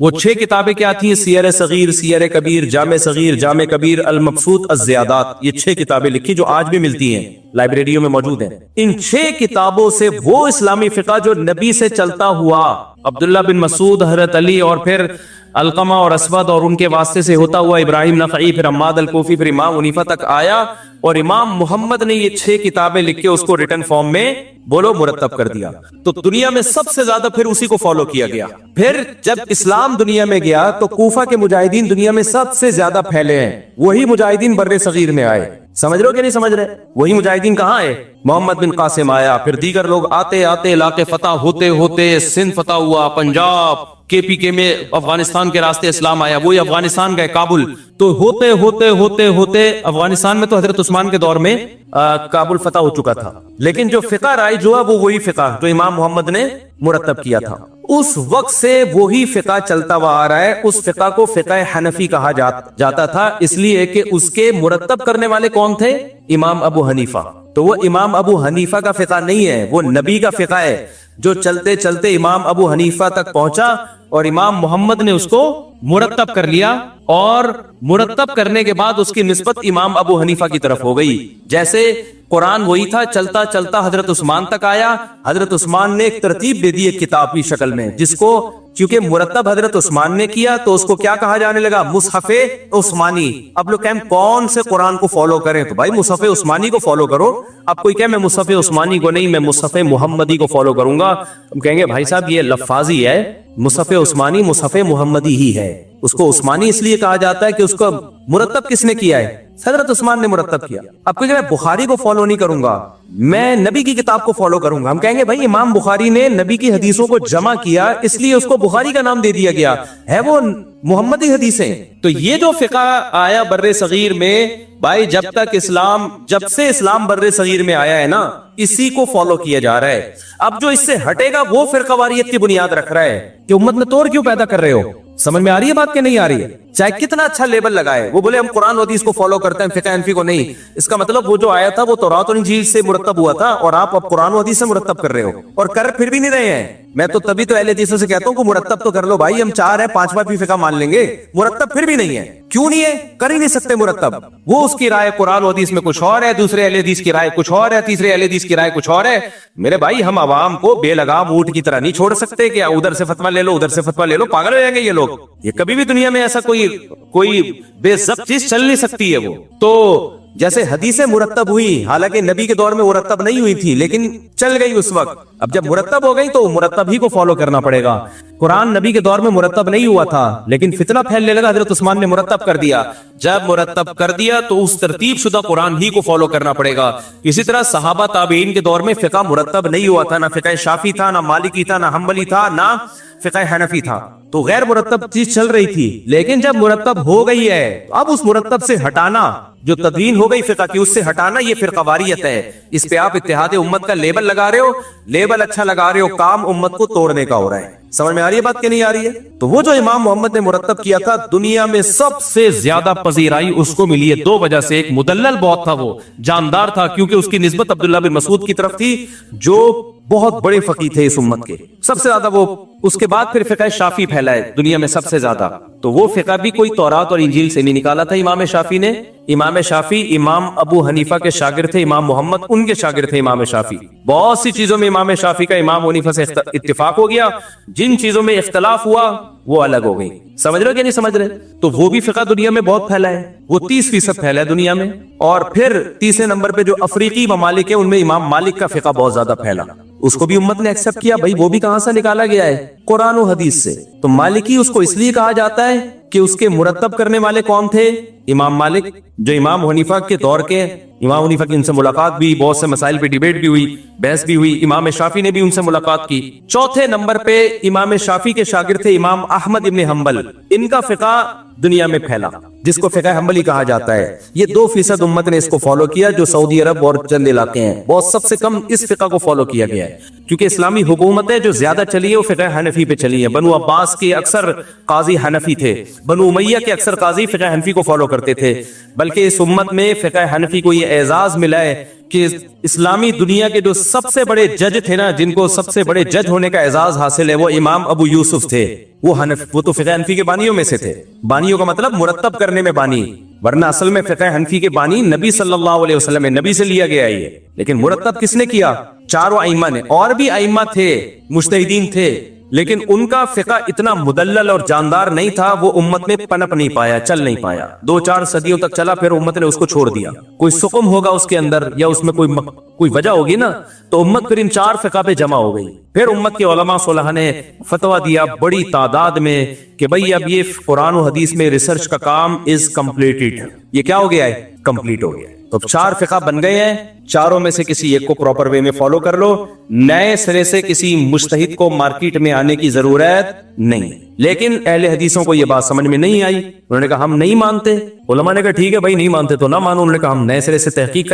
वो 6 किताबें क्या थी? सियर सगीर, सियर कबीर, जामे सगीर, जामे कबीर, अल मबसूत, अज़्ज़ियादात। ये 6 किताबें लिखी जो आज भी मिलती हैं, लाइब्रेरियों में मौजूद हैं। इन 6 किताबों से वो इस्लामी फिक़ा जो नबी से चलता हुआ, अब्दुल्ला बिन मसूद, हजरत अली और फिर अलकमा और असवद और उनके वास्ते से होता हुआ इब्राहिम नखई, फिर हम्माद अल कुफी, फिर इमाम हनीफा तक आया। और इमाम मोहम्मद ने ये 6 किताबें लिख के उसको रिटर्न फॉर्म में बोलो मुरत्तब कर दिया। तो दुनिया में सबसे ज्यादा फिर उसी को फॉलो किया गया। फिर जब इस्लाम दुनिया में गया तो कूफा के मुजाहिदीन दुनिया में सबसे ज्यादा फैले हैं। वही मुजाहिदीन बर्रे सगीर में आए। समझ रहे हो कि नहीं समझ रहे? वही मुजाहिदीन कहाँ आए? मोहम्मद बिन कासिम आया, फिर दीगर लोग आते आते इलाके फतह होते होते सिंध फतह हुआ, पंजाब, KPK में अफगानिस्तान के रास्ते इस्लाम आया, वही अफगानिस्तान गए, काबुल। तो होते होते होते होते अफगानिस्तान में तो हजरत उस्मान के दौर में काबुल फतह हो चुका था, लेकिन जो फिका राइज हुआ वो वही फिका जो इमाम मोहम्मद ने मुरतब किया था। उस वक्त से वही फिका चलता हुआ आ रहा है। उस फिका को फिका हनफी कहा जाता था, इसलिए कि उसके मुरतब करने वाले कौन थे? इमाम अबू हनीफा। तो वो इमाम अबू हनीफा का फिका नहीं है, वो नबी का फिका है जो चलते चलते इमाम अबू हनीफा तक पहुंचा और इमाम मोहम्मद ने उसको मुरतब कर लिया, और मुरतब करने के बाद उसकी निस्बत इमाम अबू हनीफा की तरफ हो गई। जैसे कुरान वही था, चलता चलता हजरत उस्मान तक आया। हजरत उस्मान ने एक तरतीब दे दी एक किताब की शक्ल में, जिसको क्योंकि मुरतब हजरत उस्मान ने किया तो उसको क्या कहा जाने लगा? मुसहफे उस्मानी। अब लोग कहें कौन से कुरान को फॉलो करें, तो भाई मुसहफे उस्मानी को फॉलो करो। अब कोई कहे मैं मुसहफे उस्मानी को नहीं, मैं मुसहफे मुहम्मदी को फॉलो करूंगा, हम कहेंगे भाई साहब ये लफ्फाजी है, मुसहफे उस्मानी मुसहफे मुहम्मदी ही है। उसको उस्मानी इसलिए कहा जाता है कि उसको मुरतब किसने किया है? हजरत उस्मान ने मुरतब किया। अब कोई मैं बुखारी को फॉलो नहीं करूंगा, मैं नबी की किताब को फॉलो करूंगा, हम कहेंगे भाई इमाम बुखारी ने नबी की हदीसों को जमा किया इसलिए उसको बुखारी का नाम दे दिया गया है, वो मुहम्मदी हदीसें। तो ये जो फिका आया बर्रे सगीर में, भाई जब से इस्लाम बर्रे सगीर में आया है ना, इसी को फॉलो किया जा रहा है। अब जो इससे हटेगा वो फिरकावारियत की बुनियाद रख रहा है कि उम्मत में तोड़ क्यों पैदा कर रहे हो। समझ में आ रही है बात कि नहीं आ रही है? चाहे कितना अच्छा लेबल लगाए, वो बोले हम कुरान हदीस को फॉलो करते हैं, फिक़ह हनफी को नहीं। इसका मतलब वो जो आया था वो तौरात और इंजील से मुरतब हुआ था, और आप अब कुरान हदीस से मुरतब कर रहे हो, और कर फिर भी नहीं रहे हैं। मैं तो तभी तो अहले हदीसों से कहता हूं कि मुरतब तो कर लो भाई, हम 4 है 5वां भी फिक़ह मान लेंगे, मुरतब फिर भी नहीं है। क्यों नहीं है? कर ही नहीं सकते मुरतब। वो उसकी राय कुरान हदीस में कुछ और है, दूसरे अहले हदीस की राय कुछ और है, तीसरे अहले हदीस की राय कुछ और है। मेरे भाई हम आवाम को बेलगाम ऊंट की तरह नहीं छोड़ सकते कि उधर से फतवा ले लो उधर से फतवा ले लो, पागल हो जाएंगे ये लोग। ये कभी भी दुनिया में ऐसा कोई बेज़ब्त चीज चल नहीं सकती है। वो तो जैसे हदीसें मुरतब हुई, हालांकि नबी के दौर में मुरतब नहीं हुई थी, लेकिन चल गई उस वक्त। अब जब मुरतब हो गई तो मुरतब ही को फॉलो करना पड़ेगा। कुरान नबी के दौर में मुरतब नहीं हुआ था, लेकिन फितना फैलने लगा, हजरत उस्मान ने मुरतब कर दिया। जब मुरतब कर दिया तो उस तरतीब शुदा कुरान ही को फॉलो करना पड़ेगा। इसी तरह सहाबा ताबीन के दौर में फिक़ह मुरतब नहीं हुआ था, ना फिक़ह शाफी था, ना मालिकी था, ना हम्बली था, ना फिक़ह हनफी था, तो गैर मुरतब चीज चल रही थी। लेकिन जब मुरतब हो गई है, अब उस मुरतब से हटाना, जो तदवीन हो गई फिक़ह की, उससे हटाना ये फिरकावारियत है। इस पे आप इत्तेहाद उम्मत का लेबल लगा रहे हो, लेबल अच्छा लगा रहे हो, काम उम्मत को तोड़ने का हो रहा है। समझ में आ रही है बात कि नहीं आ रही है? तो वो जो इमाम मोहम्मद ने मुरतब किया था, दुनिया में सबसे ज्यादा पजीराई उसको मिली है 2 वजह से। एक मुदल्लल बहुत था, वो जानदार था, क्योंकि उसकी निस्बत अब्दुल्लाह बिन मसूद की तरफ थी, जो बहुत बड़े फकीह थे इस उम्मत के, सबसे ज्यादा वो। उसके बाद फिर फिक़ह शाफी फैला है दुनिया में सबसे ज्यादा, तो वो फिक़ह भी कोई तौरात और इंजील से नहीं निकाला था इमाम शाफी ने। इमाम शाफी इमाम अबू हनीफा के शागिर्द थे, इमाम मोहम्मद उनके शागिर्द थे इमाम शाफी। बहुत सी चीजों में इमाम शाफी का इमाम हनीफा से इत्तिफाक हो गया, जिन चीजों में इख्तलाफ हुआ वो अलग हो गई। समझ रहे हो कि नहीं समझ रहे? तो वो भी फिक़ह दुनिया में बहुत फैला है, वो 30% फैला है दुनिया में। और फिर तीसरे नंबर पे जो अफ्रीकी ममालिक है, उनमें इमाम मालिक का फिक़ह बहुत ज्यादा फैला, उसको भी उम्मत ने एक्सेप्ट किया। भाई वो भी कहां से निकाला गया है? कुरान और हदीस से। तो मालिकी उसको इसलिए कहा जाता है कि उसके मुरतब करने वाले कौन थे? इमाम मालिक, जो इमाम हनीफा के दौर के। इमाम हनीफा की उनसे मुलाकात भी, बहुत से मसाइल पे डिबेट भी हुई, बहस भी हुई। इमाम शाफी ने भी उनसे मुलाकात की। चौथे नंबर पे इमाम शाफी के शागिर्द थे इमाम अहमद इब्न हम्बल, इनका फिक़ह दुनिया में फैला, जिसको फिक़ह हम्बली कहा जाता है। ये 2% उम्मत ने इसको फॉलो किया, जो सऊदी अरब और चंद इलाके हैं, बहुत सबसे कम इस फिक़ह को फॉलो किया गया है। क्योंकि इस्लामी हुकूमतें जो ज्यादा चली है वो फिक़ह हनफी पे चली है। बनु अब्बास के अक्सर काजी हनफी थे, बनु उमैया के अक्सर काजी फिक़ह हनफी को फॉलो करते थे। बल्कि इस उम्मत में फिक़ह हनफी को ये एजाज मिला है कि इस्लामी दुनिया के जो सबसे बड़े जज थे ना, जिनको सबसे बड़े जज होने का एजाज हासिल है, वो इमाम अबू यूसुफ थे। वो तो फिक़ह हनफी के बानियों में से थे। बानियों का मतलब मुरतब करने में बानी, वरना असल में फिक़ह हनफी के बानी नबी सल्लल्लाहु अलैहि वसल्लम, नबी से लिया गया ये। लेकिन मुरतब किसने किया? 4 आइम्मा ने। और भी आइम्मा थे, मुज्तहिदीन थे, लेकिन उनका फिक़ह इतना मुदल्लल और जानदार नहीं था, वो उम्मत में पनप नहीं पाया, चल नहीं पाया। 2-4 सदियों तक चला, फिर उम्मत ने उसको छोड़ दिया। कोई सुकम होगा उसके अंदर, या उसमें कोई वजह होगी ना, तो उम्मत फिर इन 4 फिक़ह पे जमा हो गई। फिर उम्मत के उलमा सुलह ने फतवा दिया बड़ी तादाद में कि भाई अब ये कुरान और हदीस में रिसर्च का काम इज कंप्लीटेड। ये क्या हो गया है? कंप्लीट हो गया। تو 4 فقہ بن گئے ہیں, چاروں میں سے کسی ایک کو پراپر وے میں فالو کر لو, نئے سرے سے کسی مجتہد کو مارکیٹ میں آنے کی ضرورت نہیں. لیکن اہل حدیثوں کو یہ بات سمجھ میں نہیں آئی, انہوں نے کہا ہم نہیں مانتے. علماء نے کہا ٹھیک ہے بھائی نہیں مانتے تو نہ مانو, انہوں نے کہا ہم نئے سرے سے تحقیق